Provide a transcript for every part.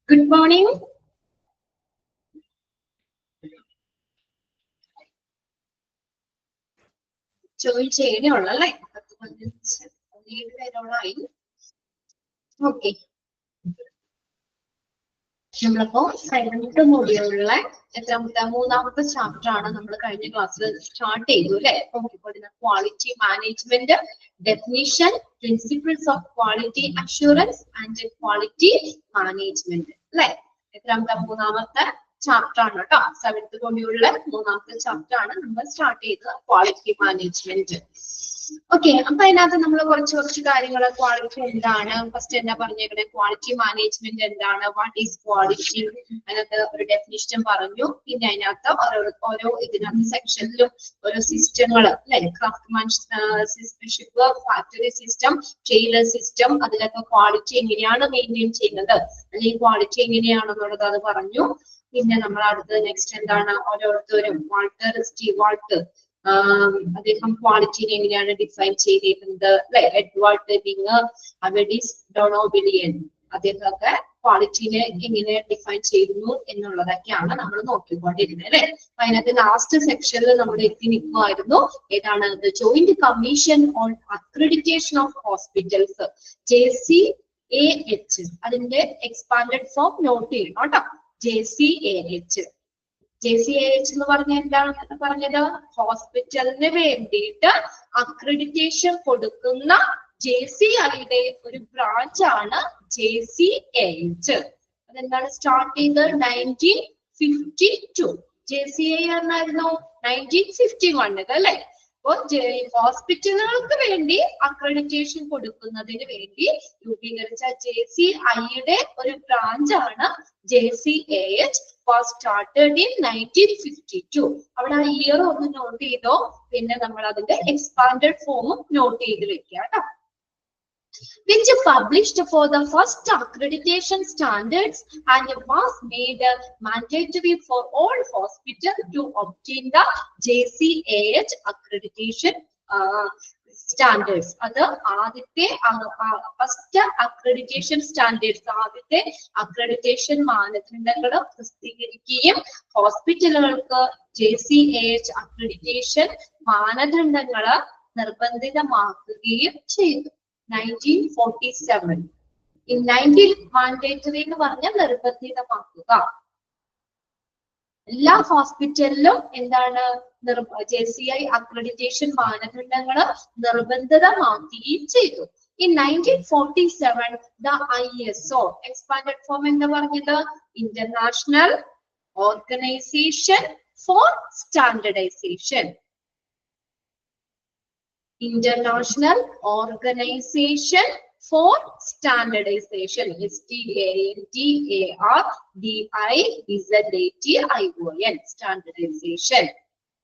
Good morning. Join ചെയ്യുന്നേ okay നമ്മളിപ്പോ seventh മൊഡ്യൂളിലെ മൂന്നാമത്തെ ചാപ്റ്റർ ആണ് നമ്മൾ കഴിഞ്ഞ ക്ലാസ്സിൽ സ്റ്റാർട്ട് ചെയ്തു അല്ലെ. Quality management, definition, principles of quality assurance and quality management അല്ലെ. മൂന്നാമത്തെ ചാപ്റ്റർ ആണ് കേട്ടോ. സെവൻത് മൊഡ്യൂളിലെ മൂന്നാമത്തെ ചാപ്റ്റർ ആണ് നമ്മൾ സ്റ്റാർട്ട് ചെയ്തത്, ക്വാളിറ്റി മാനേജ്മെന്റ്. ഓക്കെ, അപ്പൊ അതിനകത്ത് നമ്മൾ കുറച്ച് കാര്യങ്ങൾ, ക്വാളിറ്റി എന്താണ്, ഫസ്റ്റ് എന്താ പറഞ്ഞേക്കണേ, ക്വാളിറ്റി മാനേജ്മെന്റ് എന്താണ്, വാട്ട് ഈസ് ക്വാളിറ്റി, അതിനകത്ത് ഒരു ഡെഫിനിഷൻ പറഞ്ഞു. പിന്നെ അതിനകത്ത് ഓരോ ഇതിനകത്ത് സെക്ഷനിലും ഓരോ സിസ്റ്റങ്ങൾ അല്ലെ, craftsmanship, factory system, tailor system, അതിലൊക്കെ ക്വാളിറ്റി എങ്ങനെയാണ് മെയിൻറ്റെയിൻ ചെയ്യുന്നത് അല്ലെങ്കിൽ ക്വാളിറ്റി എങ്ങനെയാണെന്നുള്ളത് അത് പറഞ്ഞു. പിന്നെ നമ്മൾ അടുത്തത് നെക്സ്റ്റ് എന്താണ്, ഓരോരുത്തരും വാൾട്ടർ അദ്ദേഹം ക്വാളിറ്റിനെ എങ്ങനെയാണ് ഡിഫൈൻ ചെയ്തിരിക്കുന്നത് അല്ലെ. എഡ്വാർഡ് ലിങ്, അബഡിസ് ഡൊണോബിലിയൻ, അദ്ദേഹമൊക്കെ ക്വാളിറ്റിനെ എങ്ങനെ ഡിഫൈൻ ചെയ്യുന്നു എന്നുള്ളതൊക്കെയാണ് നമ്മൾ നോക്കിക്കൊണ്ടിരുന്നത് അല്ലെ. അതിനകത്ത് ലാസ്റ്റ് സെക്ഷനിൽ നമ്മൾ എത്തി നിൽക്കുമായിരുന്നു. ഏതാണ്, joint commission on accreditation of hospitals, JCAH. അതിന്റെ എക്സ്പാൻഡഡ് ഫോം നോട്ട് ചെയ്യണം കേട്ടോ, JCAH. JCAH എന്ന് പറഞ്ഞ എന്താണ് പറഞ്ഞത്, ഹോസ്പിറ്റലിന് വേണ്ടിയിട്ട് അക്രഡിറ്റേഷൻ കൊടുക്കുന്ന JCIയുടെ ഒരു ബ്രാഞ്ച് ആണ് JCAH. അതെന്താണ് സ്റ്റാർട്ട് ചെയ്തത് 1952. JCI എന്നായിരുന്നു 1951 അല്ലെ. അപ്പോ ഹോസ്പിറ്റലുകൾക്ക് വേണ്ടി അക്രഡിറ്റേഷൻ കൊടുക്കുന്നതിന് വേണ്ടി രൂപീകരിച്ച JCIയുടെ ഒരു ബ്രാഞ്ച് ആണ് JCAH. was started in 1952. അവിടെ ആ ഇയർ ഒന്ന് നോട്ട് ചെയ്തോ, പിന്നെ നമ്മൾ അതിന്റെ എക്സ്പാൻഡഡ് ഫോമും നോട്ട് ചെയ്ത് വെക്കുക കേട്ടോ. Which published for the first accreditation standards and was made mandatory for all hospitals to obtain the JCAH accreditation standards. അത് ആദ്യത്തെ ഫസ്റ്റ് അക്രഡിറ്റേഷൻ സ്റ്റാൻഡേർഡ്സ്, ആദ്യത്തെ അക്രഡിറ്റേഷൻ മാനദണ്ഡങ്ങൾ പ്രസിദ്ധീകരിക്കുകയും ഹോസ്പിറ്റലുകൾക്ക് JCAH അക്രഡിറ്റേഷൻ മാനദണ്ഡങ്ങൾ നിർബന്ധിതമാക്കുകയും ചെയ്തു. 1947. In 19 മാൻഡേറ്ററി എന്ന് പറഞ്ഞാൽ നിർബന്ധിതമാക്കുക. എല്ലാ ഹോസ്പിറ്റലിലും എന്താണ് JCI അക്രഡിറ്റേഷൻ മാനദണ്ഡങ്ങൾ നിർബന്ധിതമാക്കുകയും ചെയ്തു. In 1947, the ISO expanded form എന്താ പറഞ്ഞത്, International Organization for Standardization. International Organization for Standardization, STANDARDIZATION, standardization.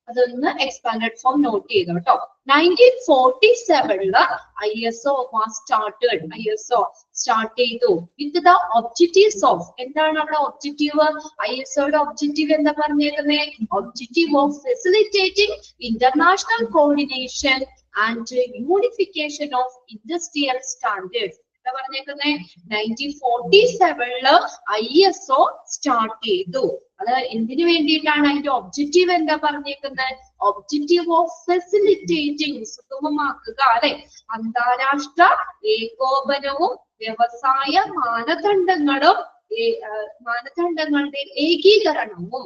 അതൊന്ന് എക്സ്പാൻഡഡ് ഫോം നോട്ട് ചെയ്തു കേട്ടോ. 1947 ISO was started. ISO start ചെയ്തു വിത്ത് ദ ഒബ്ജക്റ്റീവ്സ് ഓഫ്, എന്താണ് അവിടെ ഒബ്ജക്റ്റീവ്, ISOയുടെ ഒബ്ജക്റ്റീവ് എന്താ പറഞ്ഞേക്കുന്നത്, objective of facilitating international coordination and unification of industrial standards. എന്താ പറഞ്ഞേക്കുന്നത്, 1947 ISO സ്റ്റാർട്ട് ചെയ്തു. അത് എന്തിനു വേണ്ടിയിട്ടാണ്, അതിന്റെ ഒബ്ജക്റ്റീവ് എന്താ പറഞ്ഞേക്കുന്നത്, ഒബ്ജക്റ്റീവ് ഓഫ് ഫെസിലിറ്റേറ്റിംഗ്, സുഗമമാക്കുക അല്ലെ, അന്താരാഷ്ട്ര ഏകോപനവും വ്യവസായ മാനദണ്ഡങ്ങളുടെ ഏകീകരണവും,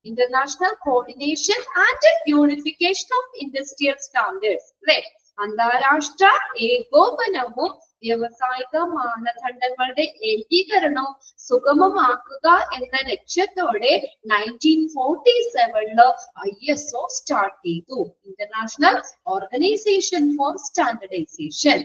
international coordination and unification of industrial standards അല്ലെ, അന്താരാഷ്ട്ര ഏകോപനവും വ്യവസായിക മാനദണ്ഡങ്ങളുടെ ഏകീകരണവും സുഗമമാക്കുക എന്ന ലക്ഷ്യത്തോടെ 1947 ISO സ്റ്റാർട്ട് ചെയ്തു, ഇന്റർനാഷണൽ ഓർഗനൈസേഷൻ ഫോർ സ്റ്റാൻഡർഡൈസേഷൻ.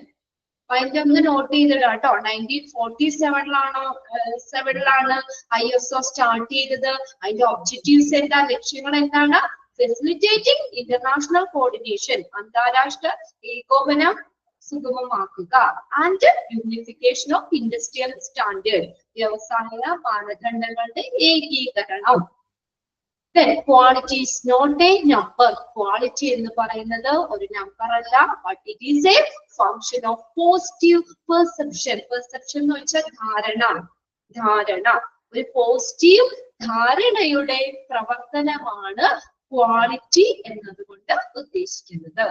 അതിന്റെ ഒന്ന് നോട്ട് ചെയ്തിടാം കേട്ടോ. 1947 ISO സ്റ്റാർട്ട് ചെയ്തത്. അതിന്റെ ഒബ്ജക്റ്റീവ്സ് എന്താ, ലക്ഷ്യങ്ങൾ എന്താണ്, ഫെസിലിറ്റേറ്റിംഗ് ഇന്റർനാഷണൽ കോർഡിനേഷൻ, അന്താരാഷ്ട്ര ഏകോപനം സുഗമമാക്കുക. And unification of industrial standard, വ്യവസായ മാനദണ്ഡങ്ങളുടെ ഏകീകരണം. Then quality is not a number. Quality എന്ന് പറയുന്നത് ഒരു നമ്പർ അല്ല, but it is a function of positive perception. Perception എന്ന് വെച്ചാൽ ധാരണ. ഒരു പോസിറ്റീവ് ധാരണയുടെ പ്രവർത്തനമാണ് ക്വാളിറ്റി എന്നതുകൊണ്ട് ഉദ്ദേശിക്കുന്നത്.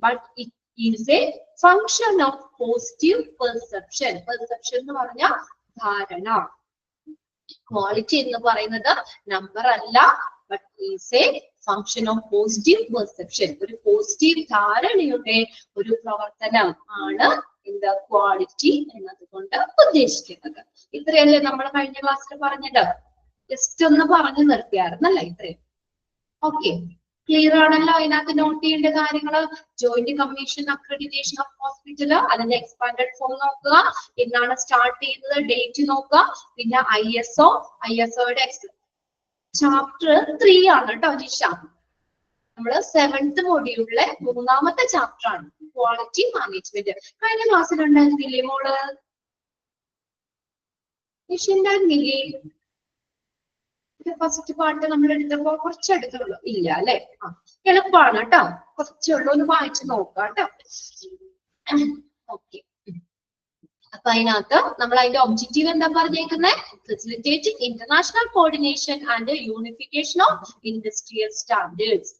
But it is a function of positive perception. Perception എന്ന് പറഞ്ഞാൽ ധാരണ. ക്വാളിറ്റി എന്ന് പറയുന്നത് നമ്പർ അല്ല, but is A function of positive perception. ഒരു പോസിറ്റീവ് ധാരണയുടെ ഒരു പ്രവർത്തനം ആണ് എന്താ ക്വാളിറ്റി എന്നതുകൊണ്ട് ഉദ്ദേശിക്കുന്നത്. ഇത്രയല്ലേ നമ്മൾ കഴിഞ്ഞ ക്ലാസ്സിൽ പറഞ്ഞത്? ജസ്റ്റ് ഒന്ന് പറഞ്ഞു നിർത്തിയായിരുന്നല്ലേ ഇത്രയും? ഓക്കെ, ക്ലിയർ ആണല്ലോ? അതിനകത്ത് നോട്ട് ചെയ്യേണ്ട കാര്യങ്ങള് joint commission accreditation of hospital, അതിന്റെ എക്സ്പാൻഡഡ് ഫോം നോക്കുക, എന്നാണ് സ്റ്റാർട്ട് ചെയ്തത്, ഡേറ്റ് നോക്കുക, പിന്നെ ഐഎസ്ഒയുടെ ചാപ്റ്റർ 3 ആണ് കേട്ടോ നിഷ. നമ്മള് 7th മൊഡ്യൂളിലെ 3ാമത്തെ ചാപ്റ്റർ ആണ് ക്വാളിറ്റി മാനേജ്മെന്റ്. കഴിഞ്ഞ ക്ലാസ്സിൽ ഉണ്ടായിരുന്നില്ലേ മോള്? നിഷ ഉണ്ടായിരുന്നില്ലേ? ഫസ്റ്റ് പാർട്ട് നമ്മൾ എടുത്തപ്പോ കുറച്ചെടുത്തുള്ളൂ ഇല്ല അല്ലെ? എളുപ്പമാണ് കേട്ടോ, കുറച്ചുള്ളൂ, ഒന്ന് വായിച്ചു നോക്കാം കേട്ടോ. ഓക്കെ, അപ്പൊ അതിനകത്ത് നമ്മൾ അതിന്റെ ഒബ്ജക്റ്റീവ് എന്താ പറഞ്ഞേക്കുന്നത്? Facilitating international coordination and unification of industrial standards.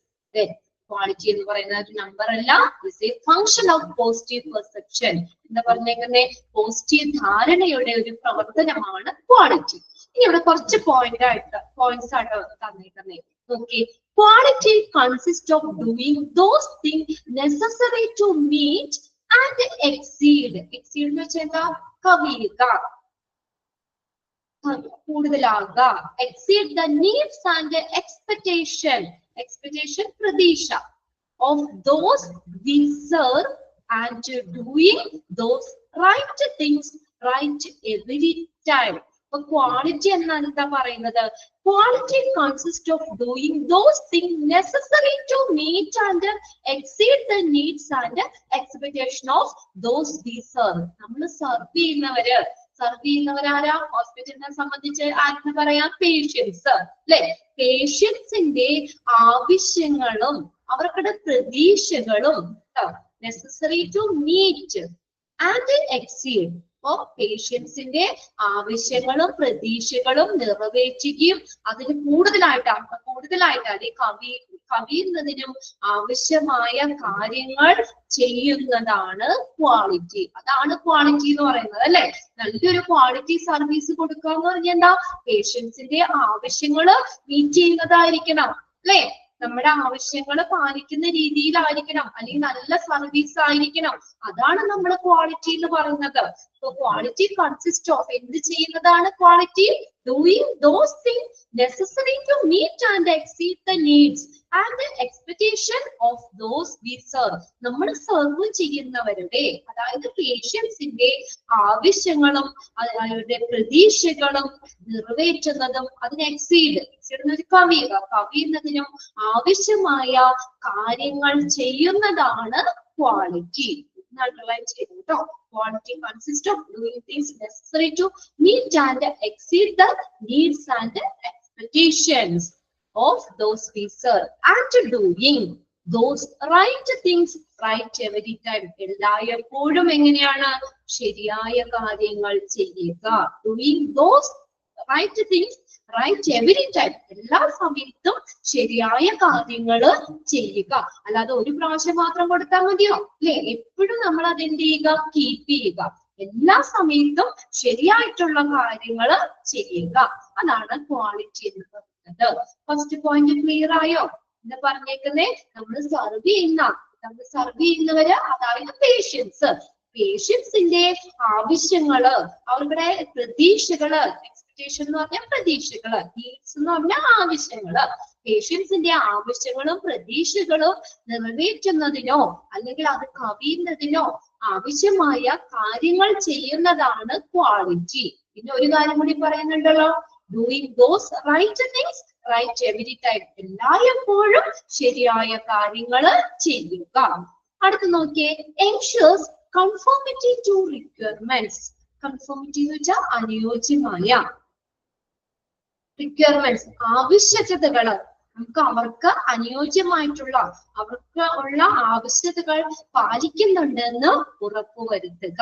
Quality എന്ന് പറയുന്ന ഒരു നമ്പർ അല്ല, it's A function of positive perception. എന്താ പറഞ്ഞേക്കുന്നത്? പോസിറ്റീവ് ധാരണയുടെ ഒരു പ്രവർത്തനമാണ് ക്വാളിറ്റി. ഇനി ഇവിടെ കുറച്ച് പോയിന്റ്സ് ആയിട്ട് തന്നേക്കുന്നേ. Okay, quality consist of doing those things necessary to meet and exceed. Exceed എന്ന് വെച്ചാൽ എന്താ? കവിയുക, കൂടുതലാകുക. Exceed the needs and expectation. Expectation പ്രതീക്ഷ. Of those we serve and doing those right things right every time. അപ്പൊ quality എന്നാണ് എന്താ പറയുന്നത്? Quality consist of doing those things necessary to meet and exceed the needs and expectation of those we serve. നമ്മൾ serve ചെയ്യുന്നവരാരാ? ഹോസ്പിറ്റലിനെ സംബന്ധിച്ച് ആരെന്ന് പറയാം? Patients അല്ലെ? പേഷ്യൻസിന്റെ ആവശ്യങ്ങളും അവരുടെ പ്രതീക്ഷകളും necessary to meet and exceed. അപ്പോ പേഷ്യൻസിന്റെ ആവശ്യങ്ങളും പ്രതീക്ഷകളും നിറവേറ്റുകയും അതിന് കൂടുതലായിട്ട് കവിയുന്നതിനും ആവശ്യമായ കാര്യങ്ങൾ ചെയ്യുന്നതാണ് ക്വാളിറ്റി. അതാണ് ക്വാളിറ്റി എന്ന് പറയുന്നത് അല്ലെ? നല്ലൊരു ക്വാളിറ്റി സർവീസ് കൊടുക്കുക എന്ന് പറഞ്ഞാൽ എന്താ? പേഷ്യൻസിന്റെ ആവശ്യങ്ങള് മീറ്റ് ചെയ്യുന്നതായിരിക്കണം അല്ലെ? നമ്മുടെ ആവശ്യങ്ങൾ പാലിക്കുന്ന രീതിയിലായിരിക്കണം, അല്ലെങ്കിൽ നല്ല സർവീസ് ആയിരിക്കണം. അതാണ് നമ്മൾ ക്വാളിറ്റി എന്ന് പറയുന്നത്. So quality consists of എന്ത് ചെയ്യുന്നതാണ് quality? Doing those things necessary to meet and exceed the needs and the expectation of those we serve. നമ്മൾ സെർവ് ചെയ്യുന്നവരുടെ, അതായത് പേഷ്യൻസിന്റെ ആവശ്യങ്ങളും അവരുടെ പ്രതീക്ഷകളും നിറവേറ്റുന്നതും അതിന് എക്സീഡ് കവിയുന്നതിനും ആവശ്യമായ കാര്യങ്ങൾ ചെയ്യുന്നതാണ് quality. Quality consists of doing things necessary to meet and exceed the needs and expectations of those we serve and doing those right things right every time. എല്ലായ്പ്പോഴും എങ്ങനെയാണ്? ശരിയായ കാര്യങ്ങൾ ചെയ്യുക. Doing those right things right every time. എല്ലാ സമയത്തും ശരിയായ കാര്യങ്ങൾ ചെയ്യുക. അല്ലാതെ ഒരു പ്രാവശ്യം മാത്രം കൊടുത്താൽ മതിയോ? അല്ലെ? എപ്പോഴും നമ്മൾ അതെന്ത് ചെയ്യുക? കീപ്പ് ചെയ്യുക. എല്ലാ സമയത്തും ശരിയായിട്ടുള്ള കാര്യങ്ങൾ ചെയ്യുക. അതാണ് ക്വാളിറ്റി എന്ന് പറയുന്നത്. ഫസ്റ്റ് പോയിന്റ് ക്ലിയർ ആയോ? എന്താ പറഞ്ഞേക്കുന്നേ? നമ്മൾ സർവ് ചെയ്യുന്നവര്, അതായത് പേഷ്യൻസിന്റെ ആവശ്യങ്ങള്, അവരുടെ പ്രതീക്ഷകള്, എന്ന് പറഞ്ഞാൽ പ്രതീക്ഷകള്, നീഡ്സ് എന്ന് പറഞ്ഞാൽ ആവശ്യങ്ങള്, പേഷ്യൻസിന്റെ ആവശ്യങ്ങളും പ്രതീക്ഷകളും നിറവേറ്റുന്നതിനോ അല്ലെങ്കിൽ അത് കവിയുന്നതിനോ ആവശ്യമായ കാര്യങ്ങൾ ചെയ്യുന്നതാണ് ക്വാളിറ്റി. പിന്നെ ഒരു കാര്യം കൂടി പറയുന്നുണ്ടല്ലോ, doing those right things right every time. എല്ലായ്പ്പോഴും ശരിയായ കാര്യങ്ങൾ ചെയ്യുക. അടുത്ത് നോക്കിയേ, ensures conformity to requirements. Conformity എന്ന് വെച്ചാൽ അനുയോജ്യമായ റിക്വയർമെന്റ്സ്, ആവശ്യകതകള്, നമുക്ക് അവർക്ക് അനുയോജ്യമായിട്ടുള്ള അവർക്ക് ഉള്ള ആവശ്യകതകൾ പാലിക്കുന്നുണ്ടെന്ന് ഉറപ്പുവരുത്തുക.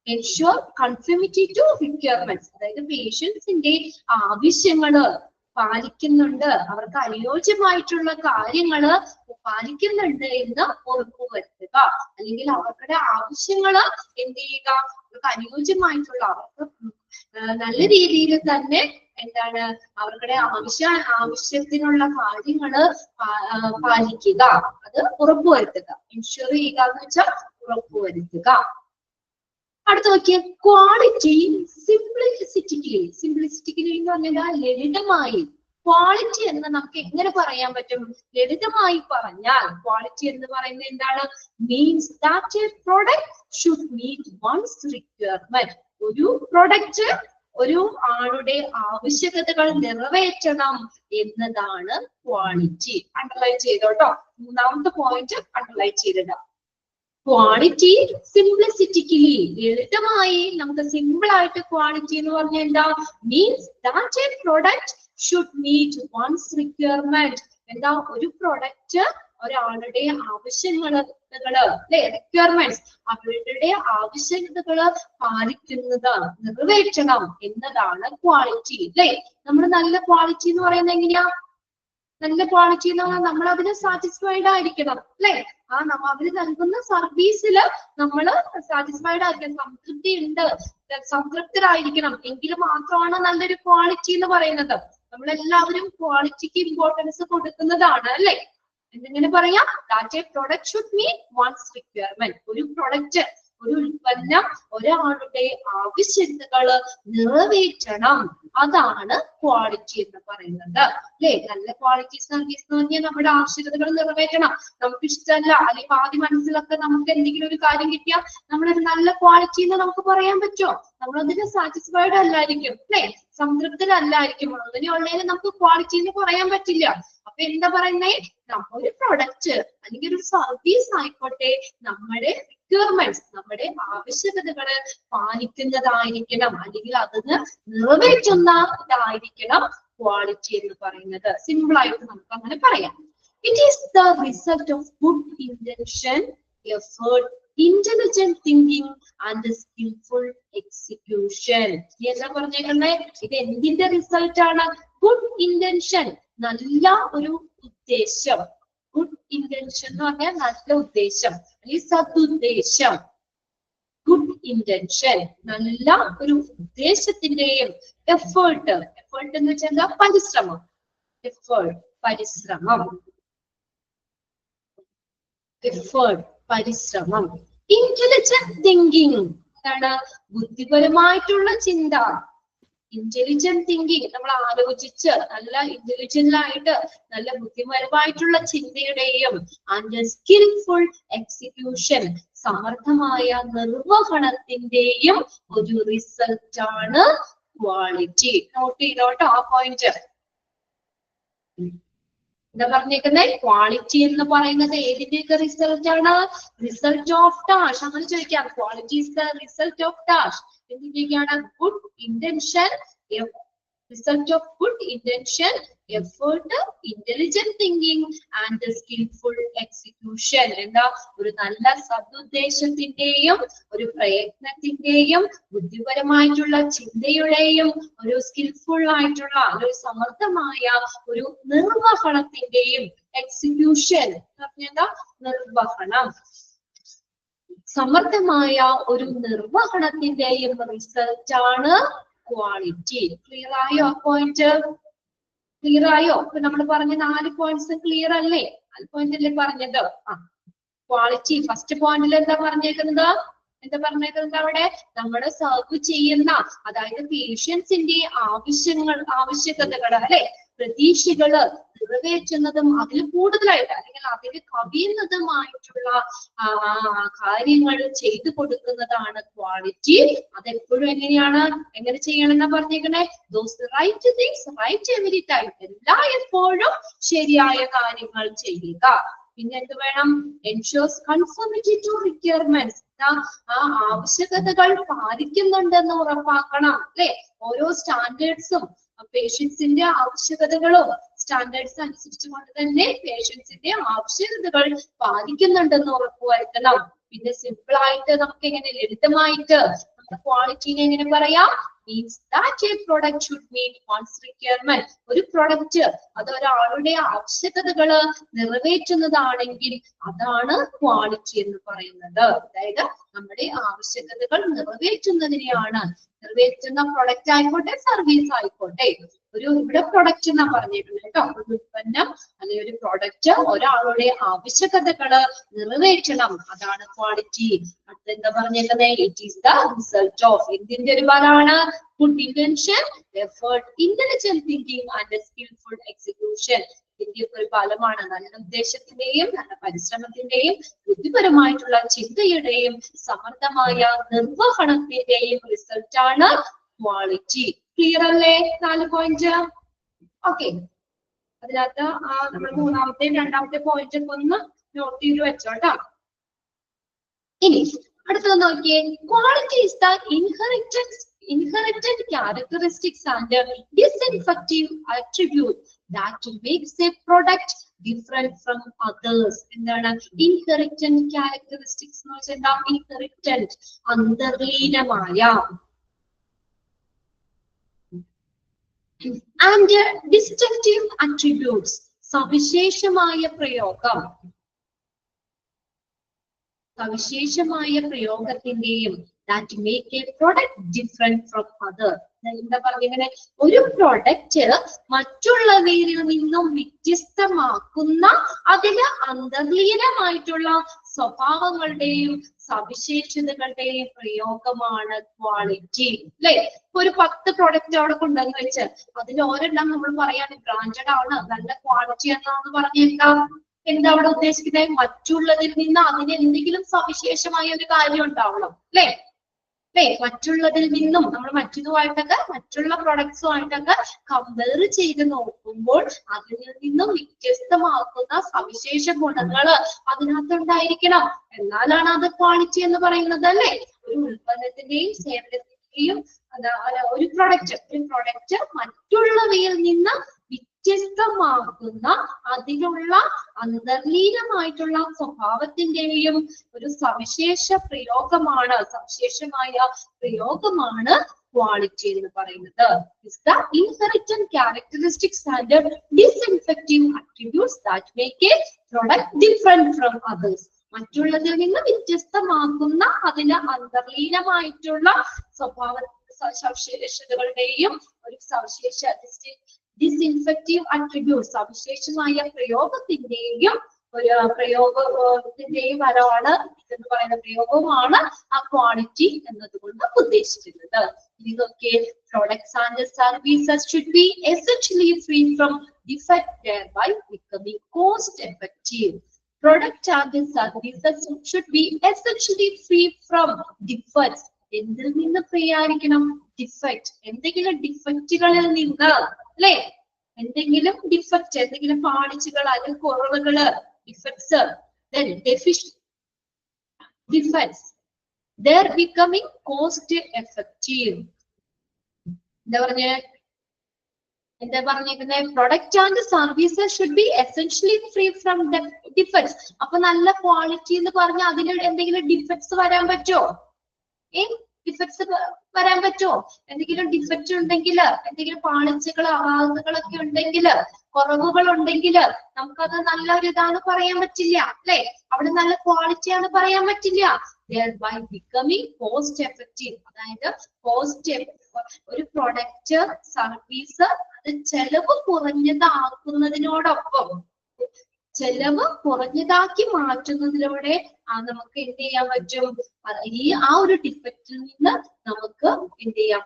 എൻഷുർ കൺഫോമിറ്റി ടു റിക്വയർമെന്റ്സ്, അതായത് പേഷ്യൻസിന്റെ ആവശ്യങ്ങള് പാലിക്കുന്നുണ്ട്, അവർക്ക് അനുയോജ്യമായിട്ടുള്ള കാര്യങ്ങള് പാലിക്കുന്നുണ്ട് എന്ന് ഉറപ്പുവരുത്തുക. അല്ലെങ്കിൽ അവരുടെ ആവശ്യങ്ങള് എന്ത് ചെയ്യുക, അവർക്ക് അനുയോജ്യമായിട്ടുള്ള, അവർക്ക് നല്ല രീതിയിൽ തന്നെ എന്താണ് അവരുടെ ആവശ്യത്തിനുള്ള കാര്യങ്ങള് പാലിക്കുക, അത് ഉറപ്പുവരുത്തുക. എൻഷുർ ചെയ്യുക എന്ന് വെച്ചാൽ ഉറപ്പുവരുത്തുക. അടുത്ത് നോക്കിയ ക്വാളിറ്റി സിംപ്ലിസിറ്റിക്കലി എന്ന് പറഞ്ഞാൽ ലളിതമായി. ക്വാളിറ്റി എന്ന് നമുക്ക് എങ്ങനെ പറയാൻ പറ്റും? ലളിതമായി പറഞ്ഞാൽ ക്വാളിറ്റി എന്ന് പറയുന്നത് എന്താണ്? Means that a product should meet one's requirement. ഒരു പ്രൊഡക്റ്റ് ഒരു ആളുടെ ആവശ്യകതകൾ നിറവേറ്റണം എന്നതാണ് ക്വാളിറ്റി. അണ്ടർലൈൻ ചെയ്തോട്ടോ, മൂന്നാമത്തെ പോയിന്റ് അണ്ടർലൈൻ ചെയ്തിട. ക്വാളിറ്റി സിംപ്ലിസിറ്റിക്കലി, ലളിതമായി നമുക്ക് സിമ്പിൾ ആയിട്ട് ക്വാളിറ്റി എന്ന് പറഞ്ഞാൽ എന്താ? Means that a product should meet one's requirement. എന്താ? ഒരു പ്രൊഡക്റ്റ് ഒരാളുടെ ആവശ്യങ്ങള് അല്ലെ, റിക്വയർമെന്റ്സ്, അവരുടെ ആവശ്യകതകള് പാലിക്കുന്നത്, നിറവേറ്റണം എന്നതാണ് ക്വാളിറ്റി അല്ലെ. നമ്മൾ നല്ല ക്വാളിറ്റി എന്ന് പറയുന്നത് എങ്ങനെയാ? നല്ല ക്വാളിറ്റി എന്ന് പറഞ്ഞാൽ നമ്മൾ അതിന് സാറ്റിസ്ഫൈഡ് ആയിരിക്കണം അല്ലെ. അവര് നൽകുന്ന സർവീസില് നമ്മള് സാറ്റിസ്ഫൈഡ് ആയിരിക്കണം, സംതൃപ്തി ഉണ്ട്, സംതൃപ്തരായിരിക്കണം, എങ്കിൽ മാത്രമാണ് നല്ലൊരു ക്വാളിറ്റി എന്ന് പറയുന്നത്. നമ്മളെല്ലാവരും ക്വാളിറ്റിക്ക് ഇമ്പോർട്ടൻസ് കൊടുക്കുന്നതാണ് അല്ലെ. എന്തെങ്ങനെ പറയാം? That a product should meet one's requirement. ഒരു പ്രൊഡക്റ്റ്, ഒരു ഉൽപ്പന്നം ഒരാളുടെ ആവശ്യകതകള് നിറവേറ്റണം, അതാണ് ക്വാളിറ്റി എന്ന് പറയുന്നത് അല്ലെ. നല്ല ക്വാളിറ്റി സർവീസ് എന്ന് പറഞ്ഞാൽ നമ്മുടെ ആവശ്യകതകൾ നിറവേറ്റണം. നമുക്ക് ഇഷ്ടമല്ല അല്ലെങ്കിൽ ആദ്യ മനസ്സിലൊക്കെ നമുക്ക് എന്തെങ്കിലും ഒരു കാര്യം കിട്ടിയാൽ നമ്മളൊരു നല്ല ക്വാളിറ്റി എന്ന് നമുക്ക് പറയാൻ പറ്റുമോ? നമ്മളതിന് സാറ്റിസ്ഫൈഡ് അല്ലായിരിക്കും അല്ലെ, സംതൃപ്തരല്ലായിരിക്കും. അങ്ങനെയുള്ളതിന് നമുക്ക് ക്വാളിറ്റി എന്ന് പറയാൻ പറ്റില്ല. അപ്പൊ എന്താ പറയുന്നേ? ഒരു പ്രൊഡക്റ്റ് അല്ലെങ്കിൽ ഒരു സർവീസ് ആയിക്കോട്ടെ, നമ്മുടെ റിക്വയർമെന്റ്സ്, നമ്മുടെ ആവശ്യകതകള് പാലിക്കുന്നതായിരിക്കണം, അല്ലെങ്കിൽ അതിന് നിറവേറ്റുന്ന ഇതായിരിക്കണം ക്വാളിറ്റി എന്ന് പറയുന്നത്. സിമ്പിൾ ആയിട്ട് നമുക്ക് അങ്ങനെ പറയാം. It is the result of good intention, effort, intelligent thinking and skilful execution. എന്താ പറഞ്ഞേക്കുന്നേ? ഇത് എന്തിന്റെ റിസൾട്ട് ആണ്? ഗുഡ് ഇന്റൻഷൻ, നല്ല ഒരു ഉദ്ദേശം. ഗുഡ് ഇന്റൻഷൻ എന്ന് പറഞ്ഞാൽ നല്ല ഉദ്ദേശം അല്ലെങ്കിൽ സദുദ്ദേശം. ഗുഡ് ഇന്റൻഷൻ, നല്ല ഒരു ഉദ്ദേശത്തിന്റെയും എഫേർട്ട്. എഫേർട്ട് എന്ന് വെച്ചാൽ എന്താ? പരിശ്രമം. എഫേർട്ട്, പരിശ്രമം. എഫേർട്ട്, പരിശ്രമം. ഇന്റലിജന്റ് തിങ്കിങ്, എന്താണ്? ബുദ്ധിപരമായിട്ടുള്ള ചിന്ത. ഇന്റലിജന്റ് തിങ്കിങ്, നമ്മൾ ആലോചിച്ച് നല്ല ഇന്റലിജന്റ് ആയിട്ട് നല്ല ബുദ്ധിപരമായിട്ടുള്ള ചിന്തയുടെയും ആൻഡ് സ്കിൽഫുൾ എക്സിക്യൂഷൻ, സമർത്ഥമായ നിർവഹണത്തിന്റെയും ഒരു റിസൾട്ട് ആണ് ക്വാളിറ്റി. നോട്ട് ചെയ്തോട്ടോ ആ പോയിന്റ്. എന്താ പറഞ്ഞേക്കുന്നത്? ക്വാളിറ്റി എന്ന് പറയുന്നത് ഏതിന്റെയൊക്കെ റിസൾട്ട് ആണ്? Result of dash. അങ്ങനെ ചോദിക്കാം. Quality is the result of dash. എന്തിന്റെയൊക്കെയാണ്? Good intention, result of good intention, effort, intelligent thinking and skilful execution. എന്താ? ഒരു നല്ല സദുദ്ദേശത്തിന്റെയും ഒരു പ്രയത്നത്തിന്റെയും ബുദ്ധിപരമായിട്ടുള്ള ചിന്തയുടെയും ഒരു സ്കിൽഫുൾ ആയിട്ടുള്ള ഒരു സമർത്ഥമായ ഒരു നിർവഹണത്തിന്റെയും എക്സിക്യൂഷൻ എന്താ? നിർവഹണം. സമർത്ഥമായ ഒരു നിർവഹണത്തിന്റെയും റിസൾട്ട് ആണ് ക്വാളിറ്റി. ക്ലിയർ ആയോ പോയിന്റ്? ക്ലിയർ ആയോ? ഇപ്പൊ നമ്മൾ പറഞ്ഞ 4 പോയിന്റ്സ് ക്ലിയർ അല്ലേ? 4 പോയിന്റ് അല്ലേ പറഞ്ഞത്? ക്വാളിറ്റി ഫസ്റ്റ് പോയിന്റിൽ എന്താ പറഞ്ഞേക്കുന്നത്? അവിടെ നമ്മൾ സർവ് ചെയ്യുന്ന, അതായത് പേഷ്യൻസിന്റെ ആവശ്യകതകൾ അല്ലെ, പ്രതീക്ഷകള് നിറവേറ്റുന്നതും അതിൽ കൂടുതലായിട്ട് അല്ലെങ്കിൽ അതിൽ കവിയുന്നതുമായിട്ടുള്ള കാര്യങ്ങൾ ചെയ്തു കൊടുക്കുന്നതാണ് ക്വാളിറ്റി. അതെപ്പോഴും എങ്ങനെ ചെയ്യണം എന്നാ പറഞ്ഞേക്കണേ? Those right things right every time. എപ്പോഴും ശരിയായ കാര്യങ്ങൾ ചെയ്യുക. പിന്നെ എന്ത് വേണം? ensures conformity to requirements. ആ ആവശ്യകതകൾ പാലിക്കുന്നുണ്ടെന്ന് ഉറപ്പാക്കണം അല്ലെ. ഓരോ സ്റ്റാൻഡേർഡ്സും പേഷ്യൻസിന്റെ ആവശ്യകതകളും സ്റ്റാൻഡേർഡ്സ് അനുസരിച്ചുകൊണ്ട് തന്നെ പേഷ്യൻസിന്റെ ആവശ്യകതകൾ പാലിക്കുന്നുണ്ടെന്ന് ഉറപ്പുവരുത്തണം. പിന്നെ സിമ്പിൾ ആയിട്ട് നമുക്ക് എങ്ങനെ ലളിതമായിട്ട് ക്വാളിറ്റിനെ എങ്ങനെ പറയാം? means that a product should meet one's requirement. ഒരു പ്രൊഡക്റ്റ് അത് ഒരാളുടെ ആവശ്യകതകൾ നിറവേറ്റുന്നതാണെങ്കിൽ അതാണ് ക്വാളിറ്റി എന്ന് പറയുന്നത്. അതായത് നമ്മുടെ ആവശ്യകതകൾ നിറവേറ്റുന്നതിനെയാണ്. നിറവേറ്റുന്ന പ്രൊഡക്റ്റ് ആയിക്കോട്ടെ സർവീസ് ആയിക്കോട്ടെ. ഇവിടെ പ്രൊഡക്റ്റ് എന്നാ പറഞ്ഞിട്ടുണ്ട് കേട്ടോ. ഒരു ഉൽപ്പന്നം അല്ലെങ്കിൽ ഒരു പ്രൊഡക്റ്റ് ഒരാളുടെ ആവശ്യകതകള് നിറവേറ്റണം, അതാണ് ക്വാളിറ്റി. അടുത്തെന്താ പറഞ്ഞേക്കുന്നത്? It is the result of എന്തിന്റെ ഒരു ഫലമാണ്? Good intention, effort, intelligent thinking and skilful execution. ഇതിന്റെ ഒരു ഫലമാണ്. നല്ല ഉദ്ദേശത്തിന്റെയും നല്ല പരിശ്രമത്തിന്റെയും ബുദ്ധിപരമായിട്ടുള്ള ചിന്തയുടെയും സമർത്ഥമായ നിർവഹണത്തിന്റെയും റിസൾട്ടാണ് ക്വാളിറ്റി. ക്ലിയർ അല്ലേ? 4 പോയിന്റ്. ഓക്കെ, അതിനകത്ത് നമ്മൾ മൂന്നാമത്തെയും രണ്ടാമത്തെ പോയിന്റ് ഒക്കെ ഒന്ന് നോട്ട് ചെയ്ത് വെച്ചോട്ടോ. ഇനി അടുത്തത് നോക്കിയേ. Quality is the inherited characteristics and distinctive attribute that makes a product different from others. എന്താണ് inherited characteristics എന്ന് വെച്ചാൽ എന്താ? inherited അന്തർലീനമായ and distinctive attributes സവിശേഷമായ പ്രയോഗം. സവിശേഷമായ പ്രയോഗത്തിന്റെയും that make a product different from other. എന്താ പറഞ്ഞിങ്ങനെ? ഒരു പ്രൊഡക്റ്റ് മറ്റുള്ളവയിൽ നിന്നും വ്യത്യസ്തമാക്കുന്ന അതിന് അന്തർലീനമായിട്ടുള്ള സ്വഭാവങ്ങളുടെയും സവിശേഷതകളുടെയും പ്രയോഗമാണ് ക്വാളിറ്റി അല്ലെ. ഒരു 10 പ്രൊഡക്റ്റ് അവിടെ കൊണ്ടുവന്ന് വെച്ച് അതിൽ ഒരെണ്ണം നമ്മൾ പറയാണ് ബ്രാൻഡഡ് ആണ്, നല്ല ക്വാളിറ്റി എന്നാന്ന് പറഞ്ഞേക്കാം. എന്താ അവിടെ ഉദ്ദേശിക്കുന്നത്? മറ്റുള്ളതിൽ നിന്ന് അതിന് എന്തെങ്കിലും സവിശേഷമായ ഒരു കാര്യം ഉണ്ടാവണം അല്ലെ. മറ്റുള്ളതിൽ നിന്നും നമ്മൾ മറ്റുള്ള പ്രൊഡക്ട്സുമായിട്ടൊക്കെ കമ്പയർ ചെയ്ത് നോക്കുമ്പോൾ അതിൽ നിന്നും വ്യത്യസ്തമാക്കുന്ന സവിശേഷ ഗുണങ്ങള് അതിനകത്തുണ്ടായിരിക്കണം. എന്നാലാണ് അത് ക്വാളിറ്റി എന്ന് പറയുന്നത് അല്ലെ. ഒരു ഉൽപ്പന്നത്തിന്റെയും സേവനത്തിന്റെയും ഒരു പ്രൊഡക്റ്റ് മറ്റുള്ളവയിൽ നിന്ന് വ്യത്യസ്തമാക്കുന്ന അതിലുള്ള അന്തർലീനമായിട്ടുള്ള സ്വഭാവത്തിന്റെയും ഒരു സവിശേഷമായ പ്രയോഗമാണ് ക്വാളിറ്റി എന്ന് പറയുന്നത്. The inherent characteristics and distinctive attributes that make a product different from others. മറ്റുള്ളതിൽ നിന്ന് വ്യത്യസ്തമാക്കുന്ന അതിന് അന്തർലീനമായിട്ടുള്ള സവിശേഷതകളുടെയും ഒരു distinctive attributes സവിശേഷമായ പ്രയോഗത്തിന്റെയും ഫലമാണ് എന്ന് പറയുന്ന പ്രയോഗമാണ് ആ ക്വാളിറ്റി എന്നതുകൊണ്ട് ഉദ്ദേശിക്കുന്നത്. ഇനി നോക്കിയേ. products and services should be essentially free from defect, thereby becoming cost effective. Products and services should be essentially free from defects. എന്തിൽ നിന്ന് ഫ്രീ ആയിരിക്കണം? ഡിഫക്റ്റ്. എന്തെങ്കിലും ഡിഫക്റ്റുകളിൽ നിന്ന് അല്ലെ. എന്തെങ്കിലും ഡിഫക്റ്റ്, എന്തെങ്കിലും പാളിച്ചുകൾ അല്ലെങ്കിൽ കുറവുകള്, defects, defects, they're becoming cost effective. എന്താ പറഞ്ഞേക്കുന്നത്? Product and services should be essentially free from defects. അപ്പൊ നല്ല ക്വാളിറ്റി എന്ന് പറഞ്ഞാൽ അതിന് എന്തെങ്കിലും ഡിഫക്ട്സ് വരാൻ പറ്റുമോ? ഡിഫക്ട്സ് വരാൻ പറ്റുമോ? എന്തെങ്കിലും ഡിഫക്റ്റ് ഉണ്ടെങ്കിൽ, എന്തെങ്കിലും പാളിച്ചകൾ അപാകതകളൊക്കെ ഉണ്ടെങ്കിൽ, കുറവുകൾ ഉണ്ടെങ്കിൽ നമുക്കത് നല്ലൊരു ഇതാണ് പറയാൻ പറ്റില്ല അല്ലെ. അവിടെ നല്ല ക്വാളിറ്റിയാണ് പറയാൻ പറ്റില്ല. thereby becoming cost effective. അതായത് ഒരു പ്രൊഡക്റ്റ് സർവീസ് അത് ചെലവ് കുറഞ്ഞതാക്കി മാറ്റുന്നതിലൂടെ നമുക്ക് എന്ത് ചെയ്യാൻ പറ്റും? ആ ഒരു ഡിഫക്റ്റിൽ നിന്ന് നമുക്ക് എന്ത് ചെയ്യാൻ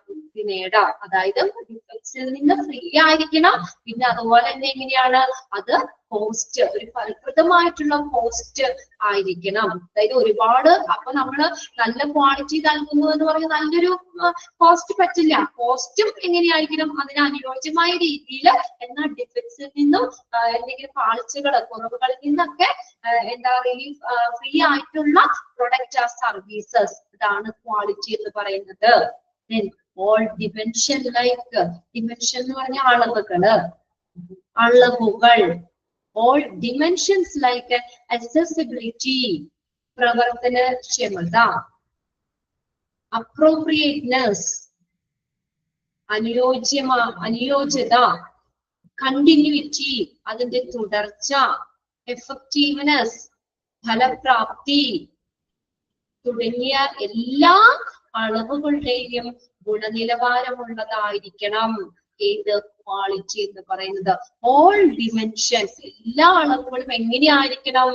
നേടാം. അതായത് ഡിഫക്ട്സിൽ നിന്ന് ഫ്രീ ആയിരിക്കണം. പിന്നെ അതുപോലെ തന്നെ എങ്ങനെയാണ് അത് കോസ്റ്റ്, ഒരു ഫലപ്രദമായിട്ടുള്ള കോസ്റ്റ് ആയിരിക്കണം. അതായത് ഒരുപാട്, അപ്പൊ നമ്മള് നല്ല ക്വാളിറ്റി നൽകുന്നു എന്ന് പറഞ്ഞാൽ നല്ലൊരു കോസ്റ്റ് പറ്റില്ല. കോസ്റ്റും എങ്ങനെയായിരിക്കണം, അതിന് അനുയോജ്യമായ രീതിയിൽ, എന്നാൽ ഡിഫക്ട്സിൽ നിന്നും എന്തെങ്കിലും പാളിച്ചകൾ, കുറവുകളിൽ നിന്നൊക്കെ എന്താ പറയുക ഫ്രീ ആയിട്ടുള്ള പ്രൊഡക്റ്റ് ആ സർവീസസ്, ഇതാണ് ക്വാളിറ്റി എന്ന് പറയുന്നത്. ഓൾ ഡിമെൻഷൻ ലൈക്ക്, ഡിമെൻഷൻ എന്ന് പറഞ്ഞ അളവുകള്, അളവുകൾ. ഓൾ ഡിമെൻഷൻസ് ലൈക്ക് accessibility, പ്രവർത്തനക്ഷമത, അപ്രോപ്രിയേറ്റ്നെസ്, അനുയോജ്യത, കണ്ടിന്യൂറ്റി, അതിന്റെ തുടർച്ച, എഫക്റ്റീവ്നെസ്, ഫലപ്രാപ്തി തുടങ്ങിയ എല്ലാ അളവുകളുടെയും ഗുണനിലവാരമുള്ളതായിരിക്കണം ഏത് ക്വാളിറ്റി എന്ന് പറയുന്നത്. ഓൾ ഡിമെൻഷൻസ്, എല്ലാ അളവുകളും എങ്ങനെയായിരിക്കണം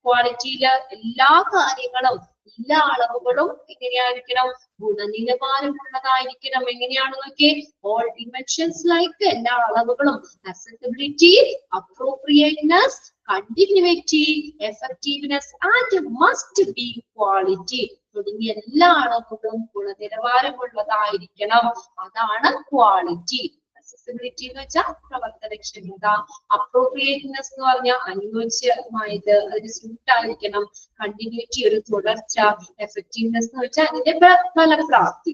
ക്വാളിറ്റിയില്, എല്ലാ കാര്യങ്ങളും, എല്ലാ അളവുകളും എങ്ങനെയായിരിക്കണം, ഗുണനിലവാരമുള്ളതായിരിക്കണം. എങ്ങനെയാണ് നോക്കിയേ, ഓൾ ഡിമെൻഷൻസ് ലൈക്ക്, എല്ലാ അളവുകളും, accessibility, appropriateness, continuity, effectiveness and must be quality തുടങ്ങിയ എല്ലാ അളവുകളും ഗുണനിലവാരമുള്ളതായിരിക്കണം. അതാണ് ക്വാളിറ്റി. accessibility എന്ന് വെച്ചാൽ പ്രവർത്തനക്ഷമത, അപ്രോപ്രിയേറ്റ്നെസ് എന്ന് പറഞ്ഞാൽ അനുയോജ്യമായത്, അതിന് സ്യൂട്ട് ആയിരിക്കണം, കണ്ടിന്യൂറ്റി ഒരു തുടർച്ച, എഫക്റ്റീവ്നെസ് എന്ന് വെച്ചാൽ അതിന്റെ ഫലപ്രാപ്തി,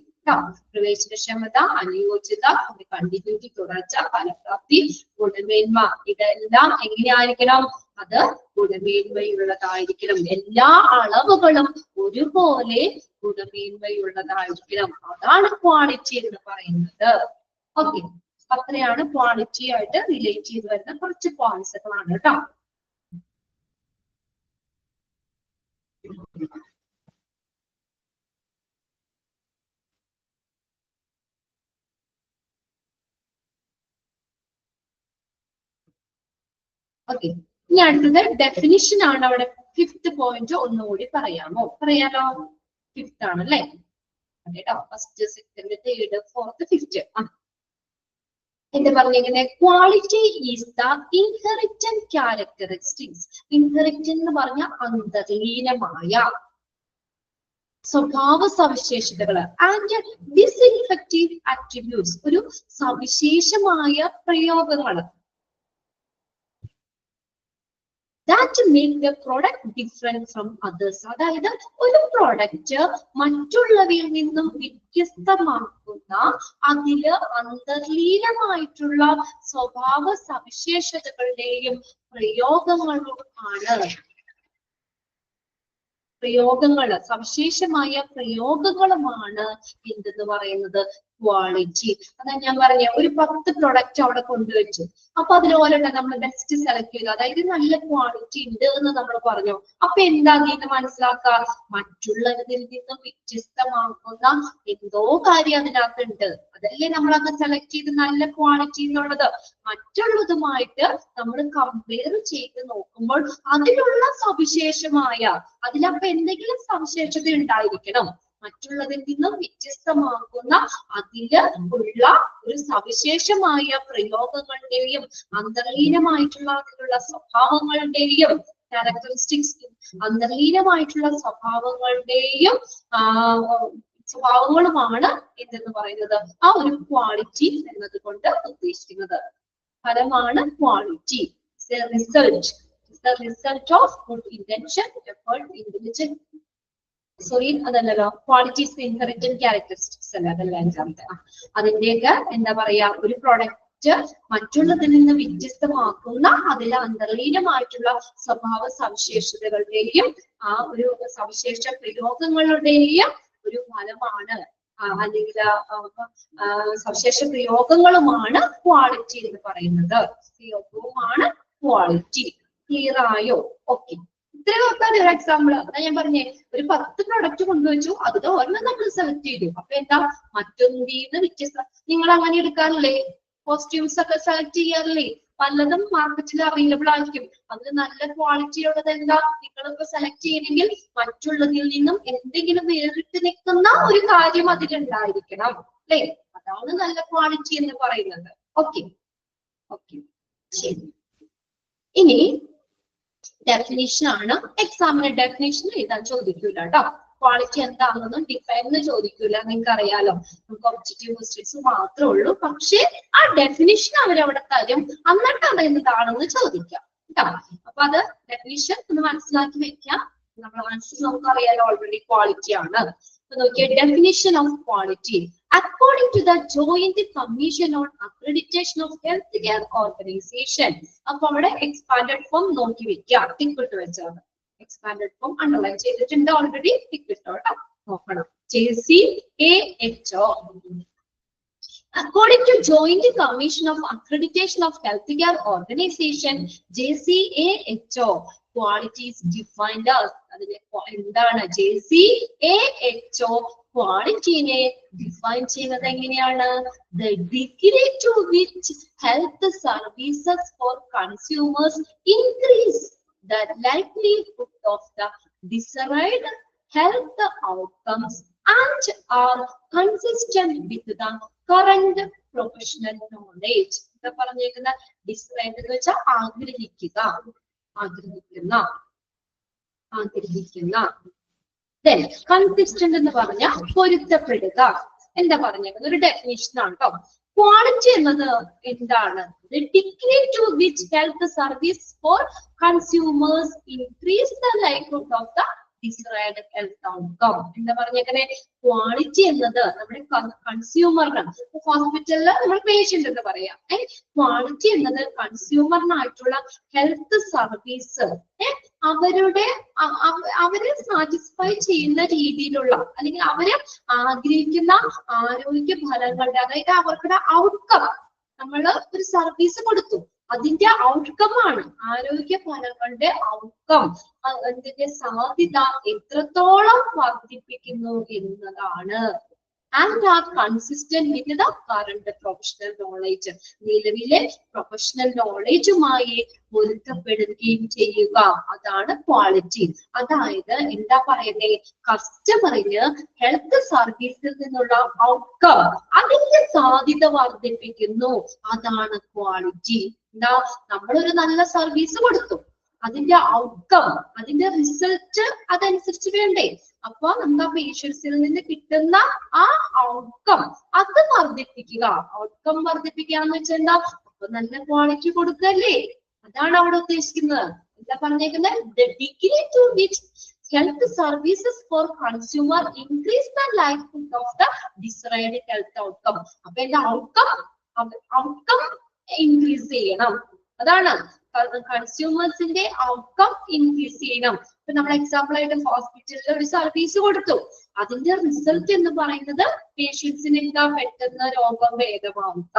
പ്രവേശനക്ഷമത, അനുയോജ്യത, കണ്ടിന്യൂറ്റി, തുടർച്ച, ഫലപ്രാപ്തി, ഗുണമേന്മ, ഇതെല്ലാം എങ്ങനെയായിരിക്കണം, അത് ഗുണമേന്മയുള്ളതായിരിക്കണം. എല്ലാ അളവുകളും ഒരുപോലെ ഗുണമേന്മയുള്ളതായിരിക്കണം. അതാണ് ക്വാളിറ്റി എന്ന് പറയുന്നത്. ഓക്കെ, അത്രയാണ് ക്വാളിറ്റി ആയിട്ട് റിലേറ്റ് ചെയ്ത് വരുന്ന കുറച്ച് കോൺസെപ്റ്റുകളാണ് കേട്ടോ. ഓക്കെ, ഇനി അടുത്തത് ഡെഫിനിഷൻ ആണ്. അവിടെ 5th പോയിന്റ് ഒന്നുകൂടി പറയാലോ? 5th ആണല്ലേ? കേട്ടോ, first, second, third, fourth, 5th. എന്താ പറഞ്ഞിരിക്കുന്നത്? Quality is the inherent characteristics. Inherent എന്ന് പറഞ്ഞ അന്തർലീനമായ സ്വഭാവ സവിശേഷതകള്, ആൻഡ് ഡിസ്ഇൻഫെക്റ്റീവ് ആട്രിബ്യൂട്ട്സ്, ഒരു സവിശേഷമായ പ്രയോഗങ്ങള്, that make the product different from others. അതായത് ഒരു പ്രൊഡക്റ്റ് മറ്റുള്ളവയിൽ നിന്നും വ്യത്യസ്തമാക്കുന്ന അതില് അന്തർലീനമായിട്ടുള്ള സ്വഭാവ സവിശേഷതകളുടെയും പ്രയോഗങ്ങള്, സവിശേഷമായ പ്രയോഗങ്ങളുമാണ് എന്തെന്ന് പറയുന്നത് ക്വാളിറ്റി. അതാ ഞാൻ പറഞ്ഞ ഒരു 10 പ്രൊഡക്റ്റ് അവിടെ കൊണ്ടുവച്ചു, അപ്പൊ അതിൽ ഓരോന്നും നമ്മൾ ബെസ്റ്റ് സെലക്ട് ചെയ്തു, അതായത് നല്ല ക്വാളിറ്റി ഉണ്ട് എന്ന് നമ്മൾ പറഞ്ഞു. അപ്പൊ എന്താ ഇതിന് മനസ്സിലാക്കുക, മറ്റുള്ളവരിൽ നിന്നും വ്യത്യസ്തമാക്കുന്ന എന്തോ കാര്യം അതിനകത്തുണ്ട്. അതല്ലേ നമ്മൾ അങ്ങ് സെലക്ട് ചെയ്ത് നല്ല ക്വാളിറ്റി എന്നുള്ളത്. മറ്റുള്ളതുമായിട്ട് നമ്മൾ കമ്പയർ ചെയ്ത് നോക്കുമ്പോൾ അതിലുള്ള സവിശേഷമായ, അതിലപ്പോ എന്തെങ്കിലും സവിശേഷത ഉണ്ടായിരിക്കണം. മറ്റുള്ളതിൽ നിന്നും വ്യത്യസ്തമാക്കുന്ന അതില് ഉള്ള ഒരു സവിശേഷമായ പ്രയോഗങ്ങളുടെയും അന്തർലീനമായിട്ടുള്ള അതിലുള്ള സ്വഭാവങ്ങളുടെയും ക്യാരക്ടറിസ്റ്റിക്സ്, അന്തർലീനമായിട്ടുള്ള സ്വഭാവങ്ങളുമാണ് എന്തെന്ന് പറയുന്നത് ആ ഒരു ക്വാളിറ്റി എന്നത് കൊണ്ട് ഉദ്ദേശിക്കുന്നത്. ഫലമാണ് quality. Result of good intention, effort, intelligence. Sorry, അതല്ലല്ലോ, ക്വാളിറ്റീസ് ഇൻഹെറിറ്റന്റ് ക്യാരക്ടറിസ്റ്റിക്സ് അല്ല, അതല്ല അഞ്ചാമത്തെ. അതിന്റെയൊക്കെ എന്താ പറയാ, ഒരു പ്രൊഡക്റ്റ് മറ്റുള്ളതിൽ നിന്ന് വ്യത്യസ്തമാക്കുന്ന അതിലെ അന്തർലീനമായിട്ടുള്ള സ്വഭാവ സവിശേഷതകളുടെയും ആ ഒരു സവിശേഷ പ്രയോഗങ്ങളുടെയും ഒരു ഫലമാണ്, അല്ലെങ്കിൽ സവിശേഷ പ്രയോഗങ്ങളുമാണ് ക്വാളിറ്റി എന്ന് പറയുന്നത്. പ്രയോഗവുമാണ് ക്വാളിറ്റി. ക്ലിയർ ആയോ? ഓക്കെ, ഇത്രയും നോക്കാൻ ഒരു എക്സാമ്പിൾ. അതാ ഞാൻ പറഞ്ഞേ, ഒരു 10 പ്രൊഡക്റ്റ് കൊണ്ടുവച്ചു, അതിൽ ഒരെണ്ണം നമ്മൾ സെലക്ട് ചെയ്തു. അപ്പൊ എന്താ, മറ്റൊന്നിന്ന് വ്യത്യസ്ത. നിങ്ങൾ അങ്ങനെ എടുക്കാറില്ലേ? കോസ്റ്റ്യൂംസ് ഒക്കെ സെലക്ട് ചെയ്യാറില്ലേ? പലതും മാർക്കറ്റിൽ അവൈലബിൾ ആയിരിക്കും. അതിൽ നല്ല ക്വാളിറ്റി ഉള്ളത് എന്താ, നിങ്ങളിപ്പോ സെലക്ട് ചെയ്യണമെങ്കിൽ മറ്റുള്ളതിൽ നിന്നും എന്തെങ്കിലും വേറിട്ട് നിൽക്കുന്ന ഒരു കാര്യം അതിലുണ്ടായിരിക്കണം, അല്ലേ? അതാണ് നല്ല ക്വാളിറ്റി എന്ന് പറയുന്നത്. ഓക്കെ ഓക്കെ ശരി. ഇനി ഡെഫിനിഷൻ ആണ്. എക്സാമിന് ഡെഫിനിഷൻ എഴുതാൻ ചോദിക്കൂല കേട്ടോ. ക്വാളിറ്റി എന്താണെന്നും ഡിഫൈൻ ചോദിക്കൂല, നിങ്ങൾക്ക് അറിയാലോ. നമുക്ക് ഒബ്ജക്റ്റീവ് ക്വസ്റ്റ്യൻസ് മാത്രമേ ഉള്ളൂ. പക്ഷെ ആ ഡെഫിനിഷൻ അവരവിടെ തരും, എന്നിട്ട് അതെന്താണെന്ന് ചോദിക്കാം കേട്ടോ. അപ്പൊ അത് ഡെഫിനിഷൻ ഒന്ന് മനസ്സിലാക്കി വെക്കാം. നമ്മൾ ആൻസർ നമുക്കറിയാലോ ഓൾറെഡി ക്വാളിറ്റി ആണ്. അപ്പൊ നോക്കിയ definition of quality according to the Joint Commission on Accreditation of Healthcare Organization. അപ്പൊ അവിടെ എക്സ്പാൻഡഡ് ഫോം നോക്കി വെക്കാം, ടിക്ക് ഇട്ട് വെച്ചാണ്. എക്സ്പാൻഡഡ് ഫോം അണ്ടർലൈൻ ചെയ്തിട്ടുണ്ട് ഓൾറെഡി, ടിക്ക് ഇട്ടോട്ടോ നോക്കണം. JCAHO. According to Joint Commission of Accreditation of Healthcare Organization, JCAHO, quality is defined as എന്താണ് JCAHO ക്വാളിറ്റിനെ define ചെയ്യുന്നത് എങ്ങനെയാണ്? The degree to which health services for consumers increase the likelihood of the desired health outcomes and are consistent with the current professional knowledge. എന്താ പറഞ്ഞേക്കുന്ന? Decide എന്ന് വെച്ചാൽ ആഗ്രഹിക്കുക, ആഗ്രഹിക്കുന്ന. Then consistent എന്ന് പറഞ്ഞാൽ പൊരുത്തപ്പെടുക. എന്താ പറഞ്ഞേക്കുന്നത്? ഒരു ഡെഫിനിഷൻ ആണ് കേട്ടോ. ക്വാളിറ്റി എന്നത് എന്താണ്? The degree to which health service for consumers increase the likelihood of the desired health outcome. എന്താ പറഞ്ഞേക്കണേ? ക്വാളിറ്റി എന്നത് നമ്മുടെ കൺസ്യൂമറിനാണ്. ഹോസ്പിറ്റലില് നമ്മൾ പേഷ്യന്റ് എന്ന് പറയാം. ക്വാളിറ്റി എന്നത് കൺസ്യൂമറിനായിട്ടുള്ള ഹെൽത്ത് സർവീസ് അവരെ സാറ്റിസ്ഫൈ ചെയ്യുന്ന രീതിയിലുള്ള, അല്ലെങ്കിൽ അവര് ആഗ്രഹിക്കുന്ന ആരോഗ്യ ഫലങ്ങളുടെ, അതായത് അവരുടെ ഔട്ട്കം. നമ്മള് ഒരു സർവീസ് കൊടുത്തു, അതിന്റെ ഔട്ട്കം ആണ് ആരോഗ്യ ഫലങ്ങളുടെ ഔട്ട്കം. അതിന്റെ സാധ്യത എത്രത്തോളം വർദ്ധിപ്പിക്കുന്നു എന്നതാണ്. And are consistent with the current professional knowledge. നിലവിലെ പ്രൊഫഷണൽ നോളേജുമായി പൊരുത്തപ്പെടുകയും ചെയ്യുക, അതാണ് ക്വാളിറ്റി. അതായത് എന്താ പറയുന്നത്? കസ്റ്റമറിന് ഹെൽത്ത് സർവീസിൽ നിന്നുള്ള ഔട്ട്കം, അതിന്റെ സാധ്യത വർദ്ധിപ്പിക്കുന്നു, അതാണ് ക്വാളിറ്റി. എന്താ? നമ്മളൊരു നല്ല സർവീസ് കൊടുത്തു, അതിന്റെ ഔട്ട്കം, അതിന്റെ റിസൾട്ട് അതനുസരിച്ച് വേണ്ടേ? അപ്പൊ നമുക്ക് ആ പേഷ്യൻസിൽ നിന്ന് കിട്ടുന്ന ആ ഔട്ട്കം അത് വർദ്ധിപ്പിക്കുക. ഔട്ട്കം വർദ്ധിപ്പിക്കുക എന്ന് വെച്ചാൽ എന്താ? അപ്പൊ നല്ല ക്വാളിറ്റി കൊടുക്കല്ലേ, അതാണ് അവിടെ ഉദ്ദേശിക്കുന്നത്. എന്താ പറഞ്ഞേക്കുന്നത്? The degree to which health services for consumer increase the likelihood of the desired health outcome. അപ്പൊ എന്താ? ഔട്ട്കം ഇൻക്രീസ് ചെയ്യണം, അതാണ്. കൺസ്യൂമേഴ്സിന്റെ ഔട്ട്കം ഇൻക്രീസ് ചെയ്യണം. ഇപ്പൊ നമ്മൾ എക്സാമ്പിൾ ആയിട്ട് ഹോസ്പിറ്റലിൽ ഒരു സർവീസ് കൊടുത്തു, അതിന്റെ റിസൾട്ട് എന്ന് പറയുന്നത് പേഷ്യൻസിന് എന്താ? പെട്ടെന്ന് രോഗം ഭേദമാവുക,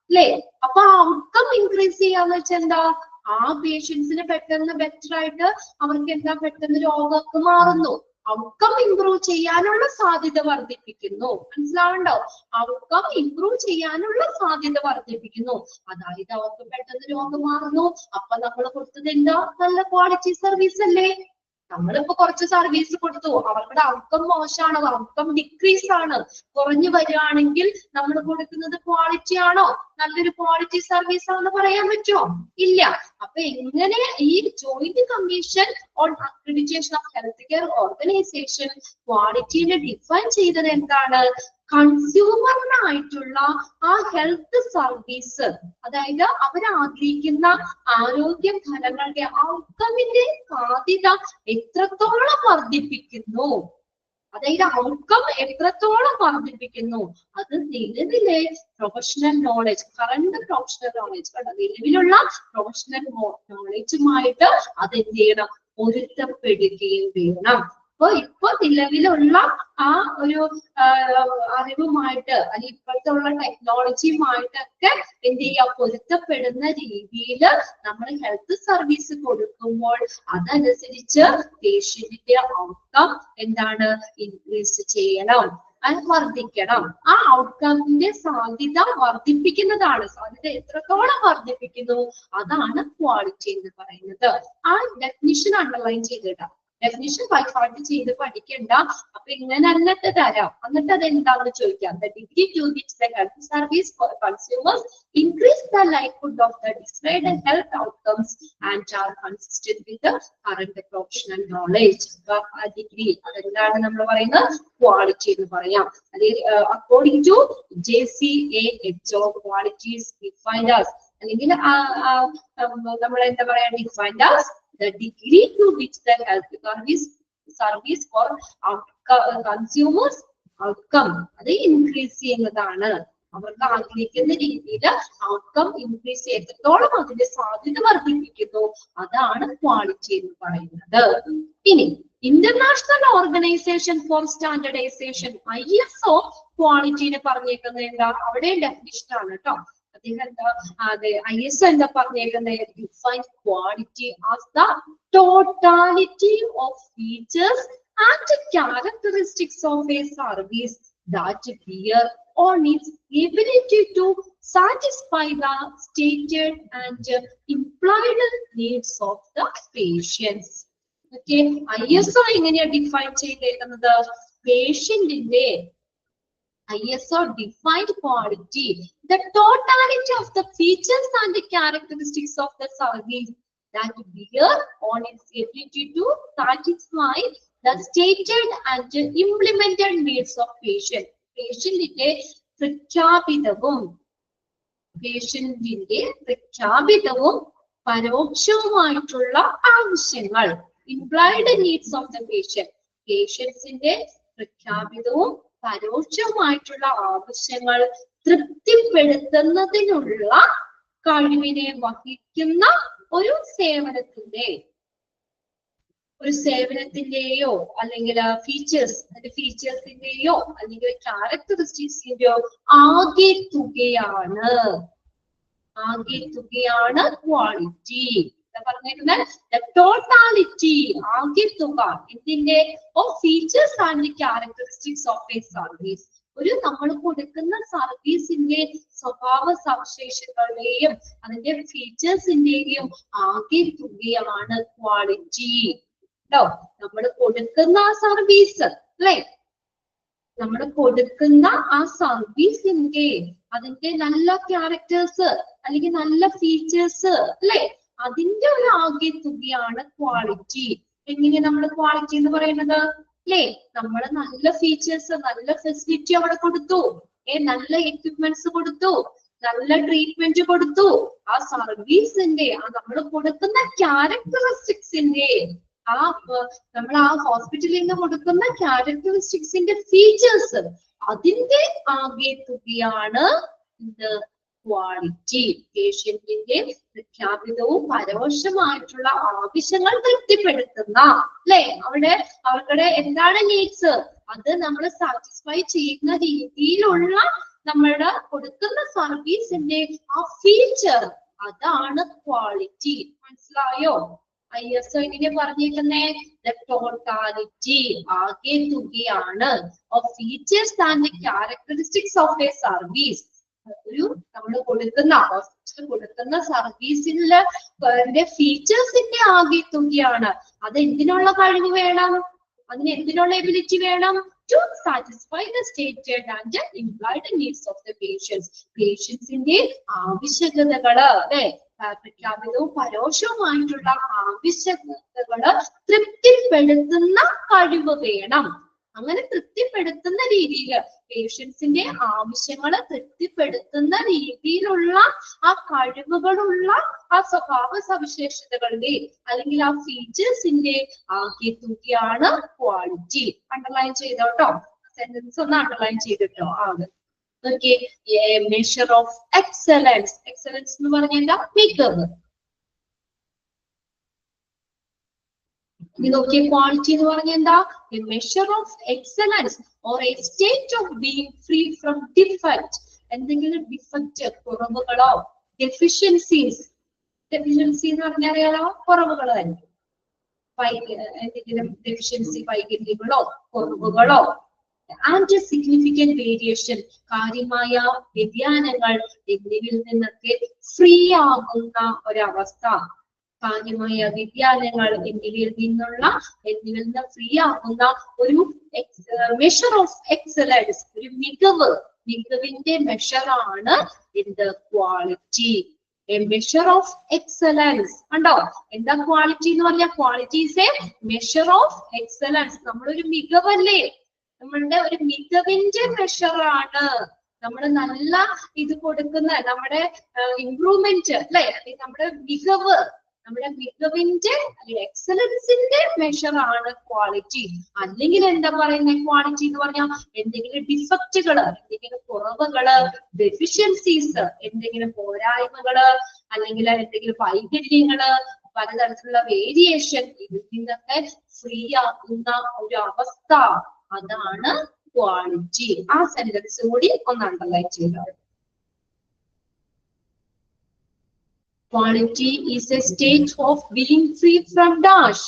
അല്ലേ? അപ്പൊ ഔട്ട്കം ഇൻക്രീസ് ചെയ്യാന്ന് വെച്ചാൽ എന്താ? ആ പേഷ്യൻസിന് പെട്ടെന്ന് ബെറ്റർ ആയിട്ട് അവർക്ക് എന്താ? പെട്ടെന്ന് രോഗമൊക്കെ മാറുന്നു. ഔട്ട്കം ഇംപ്രൂവ് ചെയ്യാനുള്ള സാധ്യത വർദ്ധിപ്പിക്കുന്നു. മനസ്സിലാവുണ്ടോ? ഔട്ട്കം ഇംപ്രൂവ് ചെയ്യാനുള്ള സാധ്യത വർദ്ധിപ്പിക്കുന്നു, അതായത് അവർക്ക് പെട്ടെന്ന് രോഗം മാറുന്നു. അപ്പൊ നമ്മൾ കൊടുത്തത് എന്താ? നല്ല ക്വാളിറ്റി സർവീസ് അല്ലേ? നമ്മളിപ്പോ കുറച്ച് സർവീസ് കൊടുത്തു, അവരുടെ ഔട്ട്കം മോശമാണ്, ഔട്ട്കം ഡിക്രീസ് ആണ്, കുറഞ്ഞു വരികയാണെങ്കിൽ നമ്മൾ കൊടുക്കുന്നത് ക്വാളിറ്റി ആണോ? നല്ലൊരു ക്വാളിറ്റി സർവീസ് ആണെന്ന് പറയാൻ പറ്റുമോ? ഇല്ല. അപ്പൊ എങ്ങനെ ഈ joint commission on accreditation of health care organisation ക്വാളിറ്റിനെ ഡിഫൈൻ ചെയ്തത് എന്താണ്? കൺസ്യൂമറിനായിട്ടുള്ള ആ ഹെൽത്ത് സർവീസ്, അതായത് അവരാഗ്രഹിക്കുന്ന ആരോഗ്യ ഫലങ്ങളുടെ ഔട്ട്കമിന്റെ സാധ്യത എത്രത്തോളം വർദ്ധിപ്പിക്കുന്നു, അതായത് ഔട്ട്കം എത്രത്തോളം വർദ്ധിപ്പിക്കുന്നു, അത് നിലവിലെ professional knowledge, current professional knowledge, നിലവിലുള്ള പ്രൊഫഷണൽ നോളജുമായിട്ട് അതെന്ത് ചെയ്യണം? പൊരുത്തപ്പെടുകയും വേണം. ഇപ്പൊ നിലവിലുള്ള ആ ഒരു അറിവുമായിട്ട്, അല്ലെങ്കിൽ ഇപ്പോഴത്തെ ഉള്ള ടെക്നോളജിയുമായിട്ടൊക്കെ എന്ത് ചെയ്യുക? പൊരുത്തപ്പെടുന്ന രീതിയിൽ നമ്മൾ ഹെൽത്ത് സർവീസ് കൊടുക്കുമ്പോൾ അതനുസരിച്ച് പേഷ്യന്റിന്റെ ഔട്ട്കം എന്താണ്? ഇൻക്രീസ് ചെയ്യണം, അത് വർദ്ധിക്കണം. ആ ഔട്ട്കമിന്റെ സാധ്യത വർദ്ധിപ്പിക്കുന്നതാണ്. സാധ്യത എത്രത്തോളം വർദ്ധിപ്പിക്കുന്നു, അതാണ് ക്വാളിറ്റി എന്ന് പറയുന്നത്. ആ ഡെഫിനിഷൻ അണ്ടർലൈൻ ചെയ്തിടാം. ഡെഫിനിഷൻ ബൈ ഹാർട്ട് ചെയ്ത് പഠിക്കണ്ട. അപ്പൊ ഇങ്ങനെ എന്നിട്ട് തരാം, എന്നിട്ട് അത് എന്താണെന്ന് ചോദിക്കാം. The degree to which the health service for consumers increase the likelihood of the desired health outcomes and are consistent with the current professional knowledge. ആ ഡിഗ്രി അതെന്താണ് നമ്മൾ പറയുന്നത്? ക്വാളിറ്റി എന്ന് പറയാം. According to JCAHO, quality is defined as, അല്ലെങ്കിൽ നമ്മൾ എന്താ പറയാ, defined as the degree to which the health service for consumers outcome അത് ഇൻക്രീസ് ചെയ്യുന്നതാണ്. അവർക്ക് ആഗ്രഹിക്കുന്ന രീതിയിൽ ഔട്ട്കം ഇൻക്രീസ് ചെയ്യത്തോളം അതിന്റെ സാധ്യത വർദ്ധിപ്പിക്കുന്നു, അതാണ് ക്വാളിറ്റി എന്ന് പറയുന്നത്. ഇനി international organisation for standardisation ISO ക്വാളിറ്റിനെ പറഞ്ഞേക്കുന്നത് എന്താ? അവിടെ ഡെഫിനിഷൻ ആണ് കേട്ടോ. അദ്ദേഹം എന്താ അതെ ISO എന്താ പറഞ്ഞേക്കുന്നത്? Define quality as the totality of features and characteristics of A service that bear on its ability to satisfy the stated and implied needs of the patients. Okay, ISO എങ്ങനെയാ define ചെയ്തേക്കുന്നത്? പേഷ്യന്റിന്റെ ISO defined quality, the totality of the features and the characteristics of the service that bear on its ability to satisfy the stated and implemented needs of patient. പേഷ്യന്റിന്റെ പ്രഖ്യാപിതവും പരോക്ഷവുമായിട്ടുള്ള ആവശ്യങ്ങൾ, implied needs of the patient. പേഷ്യൻസിന്റെ പ്രഖ്യാപിതവും പരോക്ഷവുമായിട്ടുള്ള ആവശ്യങ്ങൾ തൃപ്തിപ്പെടുത്തുന്നതിനുള്ള കഴിവിനെ വഹിക്കുന്ന ഒരു സേവനത്തിന്റെയോ അല്ലെങ്കിൽ ഫീച്ചേഴ്സിന്റെയോ അല്ലെങ്കിൽ ക്യാരക്ടറിസ്റ്റിക്സിന്റെയോ ആകെ തുകയാണ് ക്വാളിറ്റി. പറഞ്ഞേക്കുന്നത് ടോട്ടാലിറ്റി, ആകെ തുക എന്തിന്റെ? Of features and characteristics of A service. നമ്മൾ കൊടുക്കുന്ന സർവീസിന്റെ സ്വഭാവ സവിശേഷതകളുടെയും അതിന്റെ ഫീച്ചേഴ്സിന്റെയും ആകെ തുകയാണ് ക്വാളിറ്റി. നമ്മൾ കൊടുക്കുന്ന ആ സർവീസ് അല്ലെ, നമ്മൾ കൊടുക്കുന്ന ആ സർവീസിന്റെ അതിന്റെ നല്ല ക്യാരക്ടേഴ്സ് അല്ലെങ്കിൽ നല്ല ഫീച്ചേഴ്സ് അല്ലെ, അതിന്റെ ഒരു ആകെ തുകയാണ് ക്വാളിറ്റി. എങ്ങനെ നമ്മൾ ക്വാളിറ്റി എന്ന് പറയുന്നത്? അല്ലേ, നമ്മൾ നല്ല ഫീച്ചേഴ്സ്, നല്ല ഫെസിലിറ്റി അവിടെ കൊടുത്തു, നല്ല എക്യുപ്മെന്റ്സ് കൊടുത്തു, നല്ല ട്രീറ്റ്മെന്റ് കൊടുത്തു. ആ സർവീസിന്റെ നമ്മൾ കൊടുക്കുന്ന ക്യാരക്ടറിസ്റ്റിക്സിന്റെ നമ്മൾ ആ ഹോസ്പിറ്റലിൽ നിന്ന് കൊടുക്കുന്ന ക്യാരക്ടറിസ്റ്റിക്സിന്റെ ഫീച്ചേഴ്സ് അതിന്റെ ആകെ തുകയാണ് ക്വാളിറ്റി. പേഷ്യന്റിന്റെ പ്രഖ്യാപിതവും പരോക്ഷമായിട്ടുള്ള ആവശ്യങ്ങൾ തൃപ്തിപ്പെടുത്തുന്ന അല്ലെ, അവരുടെ എന്താണ് നീഡ്സ് അത് നമ്മൾ സാറ്റിസ്ഫൈ ചെയ്യുന്ന രീതിയിലുള്ള നമ്മളുടെ കൊടുക്കുന്ന സർവീസിന്റെ ആ ഫീച്ചർ അതാണ് ക്വാളിറ്റി. മനസ്സിലായോ? ISO എങ്ങനെ പറഞ്ഞേക്കുന്നേ? The totality, ആകെ തുകയാണ് of features and characteristics of a service. നമ്മൾ കൊടുക്കുന്ന സർവീസിലെ ഫീച്ചേഴ്സിന്റെ ആകെ തുകയാണ്. അത് എന്തിനുള്ള കഴിവ് വേണം? അതിന് എന്തിനുള്ള എബിലിറ്റി വേണം? To satisfy the stated and implied needs of the patients. പേഷ്യൻസിന്റെ ആവശ്യകതകള് അല്ലെ, പ്രഖ്യാപിതവും പരോക്ഷവുമായിട്ടുള്ള ആവശ്യകതകള് തൃപ്തിപ്പെടുത്തുന്ന കഴിവ് വേണം. അങ്ങനെ തൃപ്തിപ്പെടുത്തുന്ന രീതിയിൽ പേഷ്യൻസിന്റെ ആവശ്യങ്ങളെ തൃപ്തിപ്പെടുത്തുന്ന രീതിയിലുള്ള ആ കഴിവുകളുള്ള ആ സ്വഭാവ സവിശേഷതകളുടെ അല്ലെങ്കിൽ ആ ഫീച്ചേഴ്സിന്റെ ആകെ തുകയാണ് ക്വാളിറ്റി. അണ്ടർലൈൻ ചെയ്തോട്ടോ, സെന്റൻസ് ഒന്ന് അണ്ടർലൈൻ ചെയ്തിട്ടോ. Okay, measure of excellence. Excellence എന്ന് പറഞ്ഞാൽ എന്താ? മികവ്. നോക്കിയ ക്വാളിറ്റി എന്ന് പറഞ്ഞാൽ എന്താ? A measure of excellence or a state of being free from defect. എന്തെങ്കിലും ഡിഫക്റ്റ്, കുറവുകളോ ഡെഫിഷ്യൻസീസ്. ഡെഫിഷ്യൻസി എന്ന് പറഞ്ഞാൽ അറിയാലോ, കുറവുകൾ തന്നെ. എന്തെങ്കിലും ഡെഫിഷ്യൻസി, വൈകല്യങ്ങളോ കുറവുകളോ. ആൻഡ് സിഗ്നിഫിക്കന്റ് വേരിയേഷൻ, കാര്യമായ വ്യതിയാനങ്ങൾ എന്നിവയിൽ നിന്നൊക്കെ ഫ്രീ ആകുന്ന ഒരവസ്ഥ. കാര്യമായ വ്യതിയാനങ്ങൾ എന്നിവയിൽ നിന്ന് ഫ്രീ ആകുന്ന ഒരു മെഷർ ഓഫ് എക്സലൻസ്, ഒരു മികവിന്റെ മെഷറാണ് എന്ത്? Quality. A measure of excellence. കണ്ടോ? എന്താ ക്വാളിറ്റി എന്ന് പറഞ്ഞാൽ? Quality is a measure of excellence. നമ്മളൊരു മികവല്ലേ? നമ്മളുടെ ഒരു മികവിന്റെ മെഷറാണ്. നമ്മൾ നല്ല ഇത് കൊടുക്കുന്ന നമ്മുടെ ഇംപ്രൂവ്മെന്റ് അല്ലെ, നമ്മുടെ മികവിന്റെ എക്സലൻസിന്റെ മെഷറാണ് ക്വാളിറ്റി. അല്ലെങ്കിൽ എന്താ പറയുന്നത്? ക്വാളിറ്റി എന്ന് പറഞ്ഞാൽ എന്തെങ്കിലും ഡിഫക്റ്റുകള്, എന്തെങ്കിലും കുറവുകള്, ഡെഫിഷ്യൻസീസ്, എന്തെങ്കിലും പോരായ്മകള്, അല്ലെങ്കിൽ എന്തെങ്കിലും വൈകല്യങ്ങള്, പലതരത്തിലുള്ള വേരിയേഷൻ, ഇതിൽ നിന്നൊക്കെ ഫ്രീ ആക്കുന്ന ഒരു അവസ്ഥ, അതാണ് ക്വാളിറ്റി. ആ സെന്റൻസ് കൂടി ഒന്ന് അണ്ടർലൈൻ ചെയ്യുക. Quality is a state of being free from dash.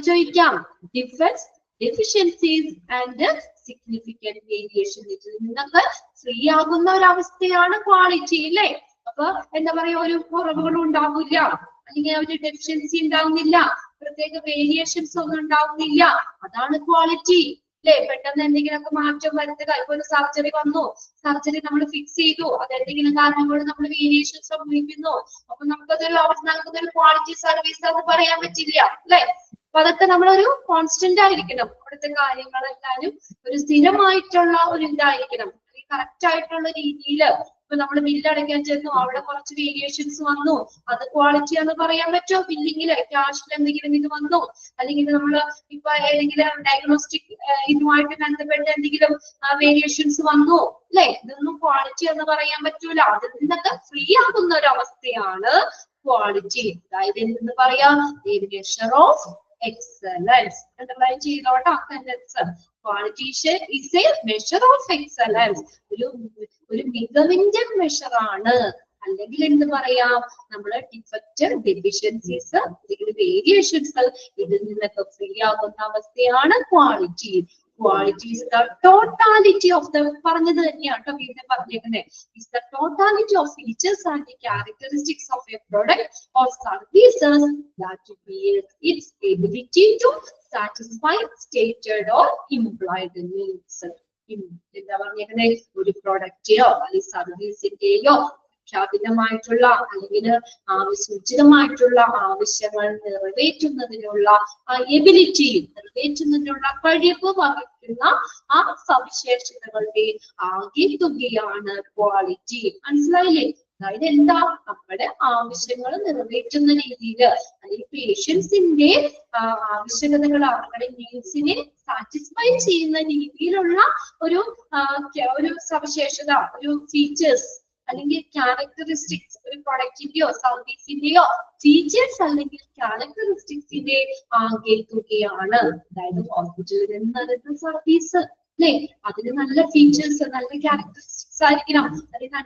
ചോദിക്കാം, defects, deficiencies and significant variation. ഇതിൽ നിന്നൊക്കെ ഫ്രീ ആകുന്ന ഒരു അവസ്ഥയാണ് ക്വാളിറ്റി അല്ലേ? അപ്പൊ എന്താ പറയാ, ഒരു കുറവുകളും ഉണ്ടാവില്ല, അല്ലെങ്കിൽ ഒരു ഡെഫിഷ്യൻസി ഉണ്ടാവുന്നില്ല, പ്രത്യേക വേരിയേഷൻസ് ഒന്നും ഉണ്ടാവുന്നില്ല. അതാണ് ക്വാളിറ്റി അല്ലെ? പെട്ടെന്ന് എന്തെങ്കിലുമൊക്കെ മാറ്റം വരുത്തുക. ഇപ്പൊ ഒരു സർജറി വന്നു, സർജറി നമ്മൾ ഫിക്സ് ചെയ്തു, അത് എന്തെങ്കിലും കാരണം കൊണ്ട് നമ്മൾ വേരിയേഷൻ സംഭവിക്കുന്നു, അപ്പൊ നമുക്കതൊരു അവർ നൽകുന്ന ഒരു ക്വാളിറ്റി സർവീസ് എന്ന് പറയാൻ പറ്റില്ല അല്ലെ? അപ്പൊ അതൊക്കെ നമ്മളൊരു കോൺസ്റ്റന്റ് ആയിരിക്കണം. അവിടുത്തെ കാര്യങ്ങളെല്ലാരും ഒരു സ്ഥിരമായിട്ടുള്ള ഒരു ഇതായിരിക്കണം, കറക്റ്റ് ആയിട്ടുള്ള രീതിയിൽ. ഇപ്പൊ നമ്മൾ ബില്ല് അടയ്ക്കാൻ ചെന്നു, അവിടെ കുറച്ച് വേരിയേഷൻസ് വന്നു, അത് ക്വാളിറ്റി എന്ന് പറയാൻ പറ്റുമോ? ബില്ലിങ്ങില് ക്യാഷിൽ എന്തെങ്കിലും ഇത് വന്നു, അല്ലെങ്കിൽ നമ്മൾ ഇപ്പൊ ഏതെങ്കിലും ഡയഗ്നോസ്റ്റിക് ഇതുമായിട്ട് ബന്ധപ്പെട്ട് എന്തെങ്കിലും വേരിയേഷൻസ് വന്നു അല്ലെ, ഇതൊന്നും ക്വാളിറ്റി എന്ന് പറയാൻ പറ്റൂല. അതിൽ നിന്നൊക്കെ ഫ്രീ ആകുന്ന ഒരു അവസ്ഥയാണ് ക്വാളിറ്റി. അതായത് എന്തെന്ന് പറയാം? Measure of excellence. അണ്ടർലൈൻ ചെയ്തോട്ടോ sentence. Quality is a measure of excellence. ഒരു മികവിന്റെ മെഷറാണ്. അല്ലെങ്കിൽ എന്ത് പറയാം? നമ്മള് ഡിഫക്റ്റ്, ഡെഫിഷ്യൻസീസ്, അല്ലെങ്കിൽ വേരിയേഷൻസ്, ഇതിൽ നിന്നൊക്കെ ഫ്രീ ആകുന്ന അവസ്ഥയാണ് quality. Quality is the totality of the പറഞ്ഞത് തന്നെയാണ് വീണ്ടും പറഞ്ഞേക്കുന്നത്. Is the totality of features and the characteristics of a product or services that creates its ability to satisfy stated or implied needs. എന്താ പറഞ്ഞേക്കുന്നത്? ഒരു പ്രൊഡക്റ്റിയോ അല്ലെങ്കിൽ സർവീസിന്റെയോ പ്രഖ്യാപിതമായിട്ടുള്ള അല്ലെങ്കിൽ സൂചിതമായിട്ടുള്ള ആവശ്യങ്ങൾ നിറവേറ്റുന്നതിനുള്ള എബിലിറ്റി, നിറവേറ്റുന്നതിനുള്ള കഴിവ് വഹിക്കുന്ന ആ സവിശേഷതകളുടെ ആകെ തുകയാണ് ക്വാളിറ്റി. മനസ്സിലായില്ലേ? അതായത് എന്താ? നമ്മുടെ ആവശ്യങ്ങൾ നിറവേറ്റുന്ന രീതിയിൽ, അല്ലെങ്കിൽ പേഷ്യൻസിന്റെ ആവശ്യകതകൾ, അവരുടെ നീഡ്സിനെ സാറ്റിസ്ഫൈ ചെയ്യുന്ന രീതിയിലുള്ള ഒരു സവിശേഷത, ഒരു ഫീച്ചേഴ്സ് അല്ലെങ്കിൽ ക്യാരക്ടറിസ്റ്റിക്സ്, ഒരു പ്രൊഡക്റ്റിന്റെയോ സർവീസിന്റെയോ ഫീച്ചേഴ്സ് അല്ലെങ്കിൽ ക്യാരക്ടറിസ്റ്റിക്സിന്റെ ആകെ തുകയാണ്. അതായത് ഹോസ്പിറ്റലിൽ നിന്ന് സർവീസ് അല്ലെ, അതിന് നല്ല ഫീച്ചേഴ്സ്, നല്ല ക്യാരക്ടറിസ്റ്റിക്സ് ആയിരിക്കണം, അല്ലെങ്കിൽ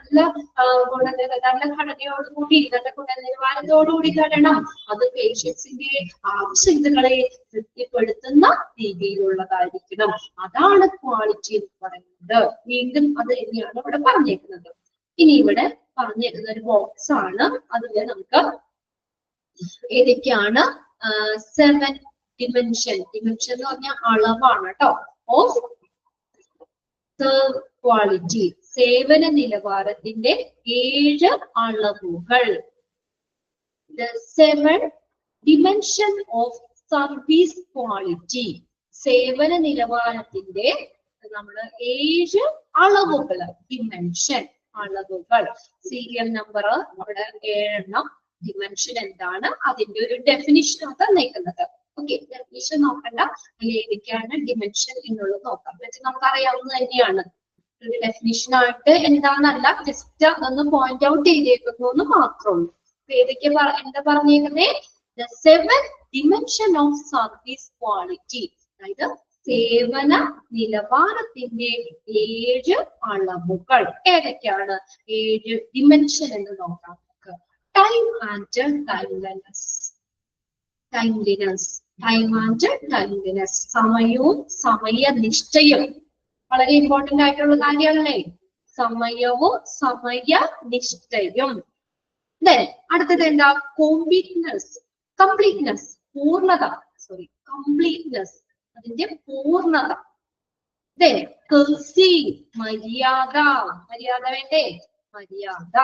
നല്ല ഘടനയോടുകൂടി, നല്ല ഗുണനിലവാരത്തോടുകൂടി തരണം. അത് പേഷ്യൻസിന്റെ ആവശ്യകതകളെ തൃപ്തിപ്പെടുത്തുന്ന രീതിയിലുള്ളതായിരിക്കണം. അതാണ് ക്വാളിറ്റി എന്ന് പറയുന്നത്. വീണ്ടും അത് തന്നെയാണ് ഇവിടെ പറഞ്ഞേക്കുന്നത്. ഇനി ഇവിടെ പറഞ്ഞിരുന്ന ഒരു ബോക്സ് ആണ്, അതില് നമുക്ക് ഏതൊക്കെയാണ് 7 ഡിമെൻഷൻ. ഡിമെൻഷൻ എന്ന് പറഞ്ഞാൽ അളവാണ് കേട്ടോ. ഓഫ് ക്വാളിറ്റി, സേവന നിലവാരത്തിന്റെ 7 അളവുകൾ. The 7 dimension of service quality. സേവന നിലവാരത്തിന്റെ നമ്മള് 7 അളവുകൾ, ഡിമെൻഷൻ അളവുകൾ. സീരിയൽ നമ്പർ അവിടെ 7 ഡിമെൻഷൻ എന്താണ്, അതിന്റെ ഒരു ഡെഫിനിഷൻ ആണ് തന്നേക്കുന്നത്. ഓക്കെ, ഡെഫിനിഷൻ നോക്കണ്ട, ഏതൊക്കെയാണ് ഡിമെൻഷൻ എന്നുള്ളത് നോക്കാം. എന്നിട്ട് നമുക്ക് അറിയാവുന്നത് തന്നെയാണ്. ഒരു ഡെഫിനിഷൻ ആയിട്ട് എന്താണെന്നല്ല, ജസ്റ്റ് അതൊന്ന് പോയിന്റ് ഔട്ട് ചെയ്തേക്കുന്നു എന്ന് മാത്രമേ ഉള്ളൂ. ഏതൊക്കെ എന്താ പറഞ്ഞേക്കുന്നേ? The 7 dimension of service quality. അതായത് സേവന നിലവാരത്തിന്റെ 7 അളവുകൾ. ഏതൊക്കെയാണ് 7 ഡിമെൻഷൻ എന്ന് നോക്കാം. Time and timeliness. Time and timeliness, സമയവും സമയനിഷ്ഠയും വളരെ ഇമ്പോർട്ടന്റ് ആയിട്ടുള്ള കാര്യമല്ലേ? സമയവും സമയനിഷ്ഠയും. അടുത്തത് എന്താ? കോംപ്ലീറ്റ്നെസ്. കംപ്ലീറ്റ്നെസ് പൂർണ്ണത, സോറി കംപ്ലീറ്റ്നെസ് അതിന്റെ പൂർണ്ണത. Then courtesy മര്യാദ, മര്യാദ വേണ്ടേ, മര്യാദ.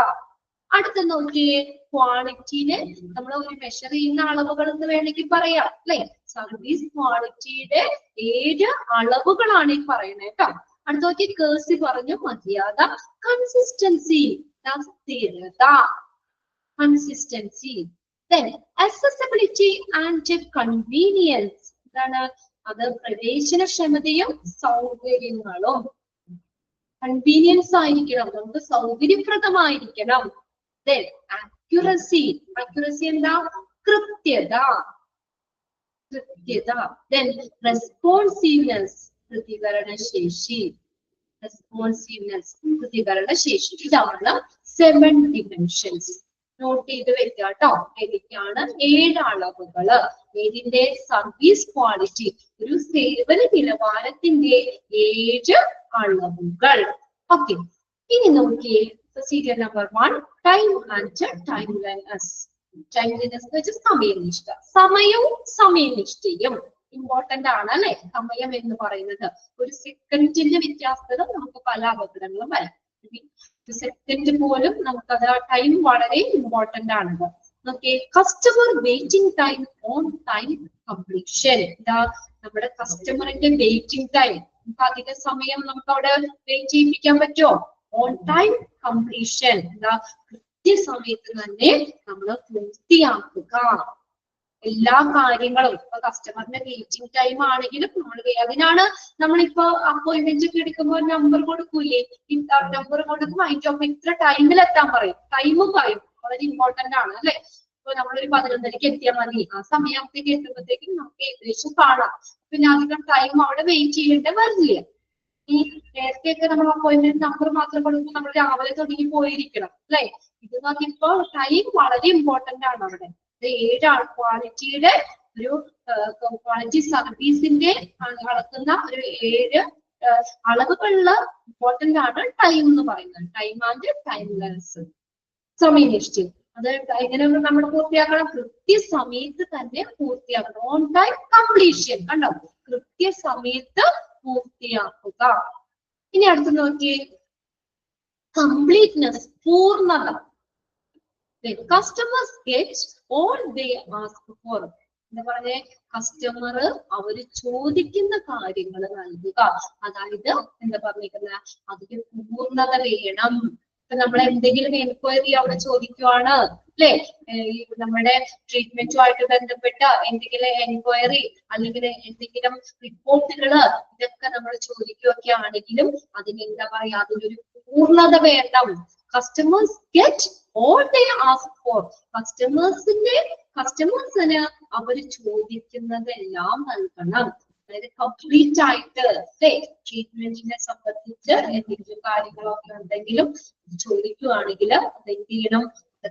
അടുത്ത നോക്കിയേ, ക്വാളിറ്റിനെ നമ്മൾ ഒരു മെഷർ ചെയ്യുന്ന അളവുകൾ എന്ന് വേണമെങ്കിൽ പറയാം അല്ലെ. സർവീസ് ക്വാളിറ്റിയുടെ 7 അളവുകളാണ് ഈ പറയുന്നത് കേട്ടോ. അടുത്ത നോക്കി, കേഴ്സി പറഞ്ഞു മര്യാദ, കൺസിസ്റ്റൻസി സ്ഥിരത, consistency. Then accessibility and convenience, എന്താണ് അത്, പ്രവേശനക്ഷമതയും സൗകര്യങ്ങളും. കൺവീനിയൻസ് ആയിരിക്കണം, നമുക്ക് സൗകര്യപ്രദമായിരിക്കണം. Then accuracy, accuracy എന്താ, കൃത്യത, കൃത്യത. Then responsiveness, പ്രതികരണശേഷി, responsiveness പ്രതികരണശേഷി. ഇതാണ് 7 dimensions. നോട്ട് ചെയ്ത് വെക്കുക കേട്ടോ. ഏതൊക്കെയാണ് 7 അളവുകള്, ഏതിന്റെ, സർവീസ് ക്വാളിറ്റി, ഒരു സേവന നിലവാരത്തിന്റെ 7 അളവുകൾ. ഓക്കെ, ഇനി നോക്കിയേ പ്രൊസീജിയർ നമ്പർ 1, ടൈം ആൻഡ് ടൈംലെസ്നെസ്. ടൈംലെസ്നെസ് എന്ന് വെച്ചാൽ സമയനിഷ്ഠ, സമയവും സമയനിഷ്ഠയും ഇമ്പോർട്ടന്റ് ആണ് അല്ലെ. സമയം എന്ന് പറയുന്നത് ഒരു സെക്കൻഡിന്റെ വ്യത്യാസത്തിൽ നമുക്ക് പല അപകടങ്ങളും വരാം. സെക്കൻഡ് പോലും നമുക്കത് ടൈം വളരെ ഇമ്പോർട്ടന്റ് ആണത്. Okay, customer waiting time on time completion. എന്താ, നമ്മുടെ കസ്റ്റമറിന്റെ വെയിറ്റിംഗ് ടൈം, നമുക്ക് അധിക സമയം നമുക്ക് അവിടെ വെയിറ്റ് ചെയ്യിപ്പിക്കാൻ പറ്റുമോ? ഓൺ ടൈം കംപ്ലീഷൻ, എന്താ, കൃത്യസമയത്ത് തന്നെ നമ്മൾ പൂർത്തിയാക്കുക എല്ലാ കാര്യങ്ങളും. ഇപ്പൊ കസ്റ്റമറിന്റെ വെയിറ്റിംഗ് ടൈം ആണെങ്കിലും നമ്മൾ, അതിനാണ് നമ്മളിപ്പോ അപ്പോയിന്റ്മെന്റ് ഒക്കെ എടുക്കുമ്പോൾ നമ്പർ കൊടുക്കൂലേ, നമ്പർ കൊടുക്കും, അതിന്റെ ഇത്ര ടൈമിൽ എത്താൻ പറയും, ടൈമും പറയും. വളരെ ഇമ്പോർട്ടന്റ് ആണ് അല്ലെ. ഇപ്പൊ നമ്മളൊരു 11:30 എത്തിയാൽ മതി, ആ സമയത്തേക്ക് എത്തുമ്പോഴത്തേക്കും നമുക്ക് ഏകദേശം കാണാം. പിന്നെ അധികം ടൈം അവിടെ വെയിറ്റ് ചെയ്യേണ്ട വരില്ല. ഈ നേരത്തെയൊക്കെ നമ്മൾ അപ്പോയിന്റ്മെന്റ് നമ്പർ മാത്രം കൊടുക്കുമ്പോൾ നമ്മൾ രാവിലെ തുടങ്ങി പോയിരിക്കണം അല്ലെ. ഇത് നോക്കിയപ്പോ ടൈം വളരെ ഇമ്പോർട്ടന്റ് ആണ് അവിടെ. 7 ക്വാളിറ്റിയുടെ ഒരു ക്വാളിറ്റി സർവീസിന്റെ അളക്കുന്ന ഒരു 7 അളവുകളില് ഇമ്പോർട്ടന്റ് ആണ് ടൈം എന്ന് പറയുന്നത്. ടൈം ആൻഡ് ടൈംലെസ്, സമയനിഷ്ഠ. അത് എങ്ങനെ നമ്മൾ പൂർത്തിയാക്കണം? കൃത്യസമയത്ത് തന്നെ പൂർത്തിയാക്കണം. ഓൺ ടൈം കംപ്ലീഷൻ, കണ്ടോ, കൃത്യസമയത്ത് പൂർത്തിയാക്കുക. ഇനി അടുത്ത് നോക്കിയേ, കംപ്ലീറ്റ്നെസ്, പൂർണ്ണത. Customers get all they ask four. എന്താ പറഞ്ഞേ, കസ്റ്റമർ അവര് ചോദിക്കുന്ന കാര്യങ്ങൾ നൽകുക. അതായത് എന്താ പറഞ്ഞിരിക്കുന്ന, അതിന് പൂർണ്ണത വേണം. ഇപ്പൊ നമ്മൾ എന്തെങ്കിലും എൻക്വയറി അവിടെ ചോദിക്കുവാണ് അല്ലെ, നമ്മുടെ ട്രീറ്റ്മെന്റുമായിട്ട് ബന്ധപ്പെട്ട എന്തെങ്കിലും എൻക്വയറി അല്ലെങ്കിൽ എന്തെങ്കിലും റിപ്പോർട്ടുകള് ഇതൊക്കെ നമ്മൾ ചോദിക്കുകയൊക്കെ ആണെങ്കിലും അതിനെന്താ പറയാ, അതിനൊരു പൂർണ്ണത വേണം. Customers get all they ask four. കസ്റ്റമേഴ്സിന് അവർ ചോദിക്കുന്നതെല്ലാം നൽകണം. അതായത് കംപ്ലീറ്റ് ആയിട്ട് ട്രീറ്റ്മെന്റിനെ സംബന്ധിച്ച് എന്തെങ്കിലും കാര്യങ്ങളൊക്കെ ഉണ്ടെങ്കിലും ചോദിക്കുകയാണെങ്കിൽ അത് എന്ത് ചെയ്യണം,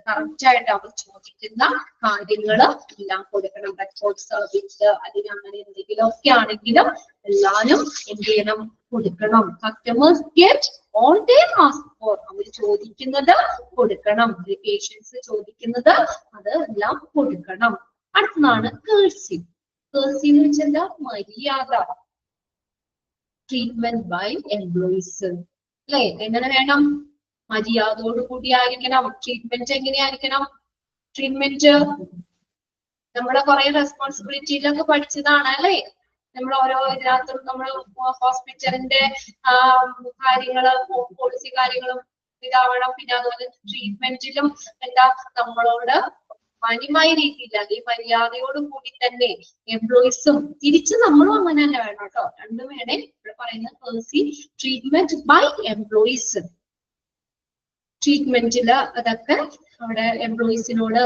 കറക്റ്റ് ആയിട്ട് അവർ ചോദിക്കുന്ന കാര്യങ്ങള് എല്ലാം കൊടുക്കണം. റെക്കോർഡ് സർവീസ് അതിനങ്ങനെ എന്തെങ്കിലും ഒക്കെ ആണെങ്കിലും എല്ലാരും എന്ത് ചെയ്യണം, കൊടുക്കണം. Customers get all they ask for. അവർ ചോദിക്കുന്നത് കൊടുക്കണം. പേഷ്യൻസ് ചോദിക്കുന്നത് അത് എല്ലാം കൊടുക്കണം. അടുത്തതാണ് കേഴ്സി. കേഴ്സി എന്ന് വെച്ചാൽ മര്യാദ. ട്രീറ്റ്മെന്റ് ബൈ എംപ്ലോയീസ് അല്ലെ. എങ്ങനെ വേണം, മര്യാദയോട് കൂടി ആയിരിക്കണം. ട്രീറ്റ്മെന്റ് എങ്ങനെയായിരിക്കണം? ട്രീറ്റ്മെന്റ് നമ്മളെ കുറെ റെസ്പോൺസിബിലിറ്റിയിലൊക്കെ പഠിച്ചതാണ് അല്ലെ. നമ്മൾ ഓരോ ഇതിനകത്തും നമ്മൾ ഹോസ്പിറ്റലിന്റെ കാര്യങ്ങള്, പോളിസി കാര്യങ്ങളും ഇതാവണം. പിന്നെ അതുപോലെ ട്രീറ്റ്മെന്റിലും എന്താ, നമ്മളോട് മാന്യമായ രീതിയിൽ അല്ലെങ്കിൽ മര്യാദയോട് കൂടി തന്നെ എംപ്ലോയീസും തിരിച്ച് നമ്മളും അങ്ങനെ തന്നെ വേണം കേട്ടോ. രണ്ടും വേണേ. ഇവിടെ പറയുന്നത് കേഴ്സി, ട്രീറ്റ്മെന്റ് ബൈ എംപ്ലോയീസ്. ട്രീറ്റ്മെന്റില് അതൊക്കെ അവിടെ എംപ്ലോയീസിനോട്,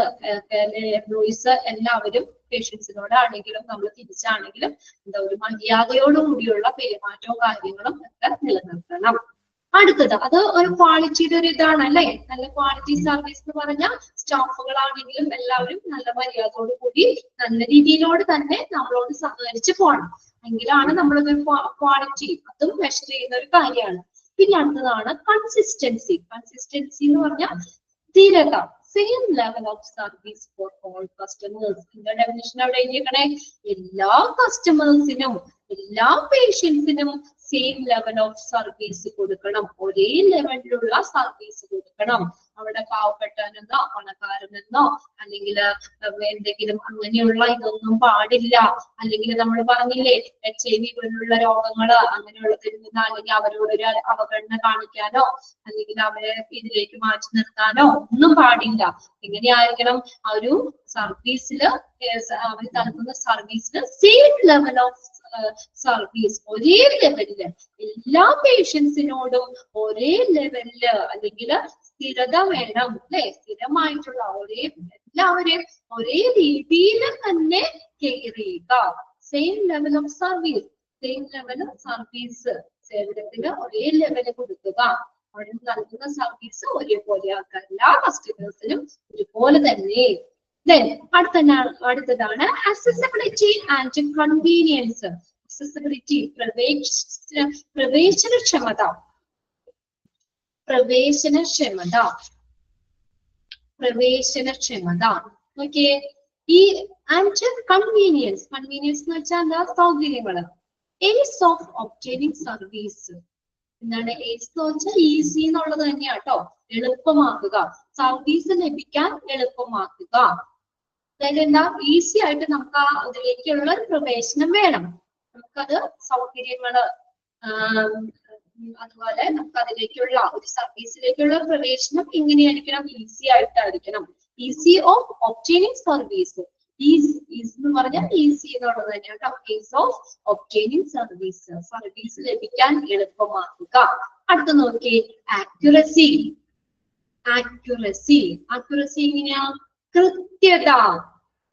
എംപ്ലോയീസ് എല്ലാവരും പേഷ്യൻസിനോടാണെങ്കിലും നമ്മൾ തിരിച്ചാണെങ്കിലും എന്താ, ഒരു മര്യാദയോടുകൂടിയുള്ള പെരുമാറ്റവും കാര്യങ്ങളും ഒക്കെ നിലനിർത്തണം. അടുത്തത് അത് ഒരു ക്വാളിറ്റിയുടെ ഒരു ഇതാണ് അല്ലെ. നല്ല ക്വാളിറ്റി സർവീസ് എന്ന് പറഞ്ഞാൽ സ്റ്റാഫുകളാണെങ്കിലും എല്ലാവരും നല്ല മര്യാദയോട് കൂടി നല്ല രീതിയിലോട് തന്നെ നമ്മളോട് സഹകരിച്ച് പോകണം. എങ്കിലാണ് നമ്മളൊരു ക്വാളിറ്റി അതും മെഷർ ചെയ്യുന്ന ഒരു കാര്യമാണ്. പിന്നെ അടുത്തതാണ് കൺസിസ്റ്റൻസി. കൺസിസ്റ്റൻസി എന്ന് പറഞ്ഞാൽ സ്ഥിരത, same level of service for all customers. The definition of എല്ലാ കസ്റ്റമേഴ്സിനും എല്ലാ പേഷ്യൻസിനും സെയിം ലെവൽ ഓഫ് സർവീസ് കൊടുക്കണം, ഒരേ ലെവലിലുള്ള സർവീസ് കൊടുക്കണം. അവിടെ പാവപ്പെട്ടവനെന്നോ പണക്കാരനെന്നോ അല്ലെങ്കിൽ എന്തെങ്കിലും അങ്ങനെയുള്ള ഇതൊന്നും പാടില്ല. അല്ലെങ്കിൽ നമ്മൾ പറഞ്ഞില്ലേ HIV പോലുള്ള രോഗങ്ങള് അങ്ങനെയുള്ളതിൽ നിന്ന് അല്ലെങ്കിൽ അവരോടൊരു അവഗണന കാണിക്കാനോ അല്ലെങ്കിൽ അവരെ ഇതിലേക്ക് മാറ്റി നിർത്താനോ ഒന്നും പാടില്ല. എങ്ങനെയായിരിക്കണം ആ ഒരു സർവീസില് അവർ നൽകുന്ന സർവീസിന് സെയിം ലെവൽ ഓഫ് സർവീസ്, ഒരേ ലെവലില് എല്ലാ പേഷ്യൻസിനോടും ഒരേ ലെവലില് അല്ലെങ്കിൽ സ്ഥിരത വേണം അല്ലെ, സ്ഥിരമായിട്ടുള്ള എല്ലാവരെയും ഒരേ രീതിയിൽ തന്നെ കെയർ ചെയ്യുക. Same level of service, same level of service, സേവനത്തിന് ഒരേ ലെവല് കൊടുക്കുക. അവിടെ നൽകുന്ന സർവീസ് ഒരേപോലെ ആക്കുക, എല്ലാ കസ്റ്റമേഴ്സിനും ഒരുപോലെ തന്നെ. അടുത്തതാണ് accessibility and convenience. accessibility, പ്രവേശനക്ഷമത, ഓക്കെ. ഈ ആൻഡ് കൺവീനിയൻസ് എന്ന് വെച്ചാൽ എന്താ? സൗകര്യങ്ങള്. ease of obtaining service. എന്താണ് ease എന്ന് വെച്ചാൽ ഈസി എന്നുള്ളത് തന്നെയാട്ടോ, എളുപ്പമാക്കുക, സർവീസ് ലഭിക്കാൻ എളുപ്പമാക്കുക. അതായത് എന്താ, ഈസി ആയിട്ട് നമുക്ക് അതിലേക്കുള്ള പ്രവേശനം വേണം. നമുക്കത് സൗകര്യങ്ങള് അതുപോലെ നമുക്ക് അതിലേക്കുള്ള ഒരു സർവീസിലേക്കുള്ള പ്രവേശനം എങ്ങനെയായിരിക്കണം? ഈസി ആയിട്ടായിരിക്കണം. ഈസി ഓഫ് ഒബ്റ്റെയിനിങ് സർവീസ്, എന്ന് പറഞ്ഞാൽ ഈസി എന്നുള്ളത് തന്നെയാണ്. Ease of obtaining service, service ലഭിക്കാൻ എളുപ്പമാക്കുക. അടുത്ത നോക്കി ആക്യുറസി. എങ്ങനെയാ?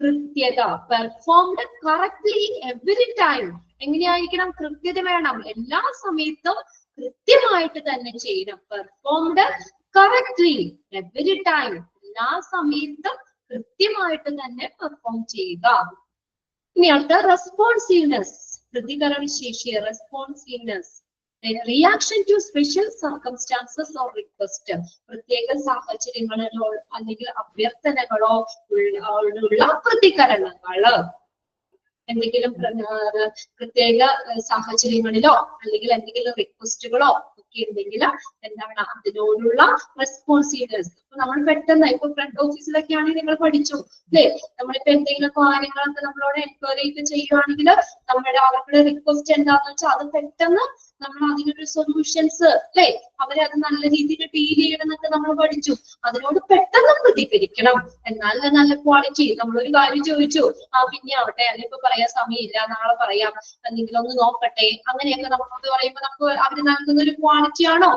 കൃത്യത. Performed correctly every time. എങ്ങനെയായിരിക്കണം? കൃത്യത വേണം, എല്ലാ സമയത്തും കൃത്യമായിട്ട് തന്നെ ചെയ്യണം. പെർഫോംഡ് കറക്റ്റ്ലി എവറി ടൈം, എല്ലാ സമയത്തും കൃത്യമായിട്ട് തന്നെ പെർഫോം ചെയ്യുക. ഇനി അടുത്ത റെസ്പോൺസീവ്നെസ്, പ്രതികരണ ശേഷി. Responsiveness, reaction to special circumstances or request. പ്രത്യേക സാഹചര്യങ്ങളിലോ അല്ലെങ്കിൽ അഭ്യർത്ഥനകളോ ഉള്ള പ്രതികരണങ്ങള്. എന്തെങ്കിലും പ്രത്യേക സാഹചര്യങ്ങളിലോ അല്ലെങ്കിൽ എന്തെങ്കിലും റിക്വസ്റ്റുകളോ ഒക്കെ ഉണ്ടെങ്കിൽ എന്താണ് അതിനോടുള്ള റെസ്പോൺസീവ്നെസ്. അപ്പൊ നമ്മൾ പെട്ടെന്ന് ഇപ്പൊ ഫ്രണ്ട് ഓഫീസിലൊക്കെ ആണെങ്കിൽ നിങ്ങൾ പഠിച്ചു അല്ലെ, നമ്മളിപ്പോ എന്തെങ്കിലും കാര്യങ്ങളൊക്കെ നമ്മളോട് എൻക്വയറി ഒക്കെ ചെയ്യുവാണെങ്കിൽ അവരുടെ റിക്വസ്റ്റ് എന്താന്ന് വെച്ചാൽ അത് പെട്ടെന്ന് നമ്മൾ അതിനൊരു സൊല്യൂഷൻസ് അല്ലെ, അവരത് നല്ല രീതിയിൽ ഡീൽ ചെയ്യണമെന്നൊക്കെ നമ്മൾ പഠിച്ചു. അതിനോട് പെട്ടെന്ന് പ്രതികരിക്കണം, എന്നാൽ നല്ല ക്വാളിറ്റി. നമ്മളൊരു കാര്യം ചോദിച്ചു, പിന്നെ ആവട്ടെ, അതിപ്പോ പറയാൻ സമയമില്ല, നാളെ പറയാം, എന്തെങ്കിലും ഒന്ന് നോക്കട്ടെ, അങ്ങനെയൊക്കെ നമുക്ക് പറയുമ്പോൾ നമുക്ക് അവർ നൽകുന്ന ഒരു ക്വാളിറ്റി ആണോ?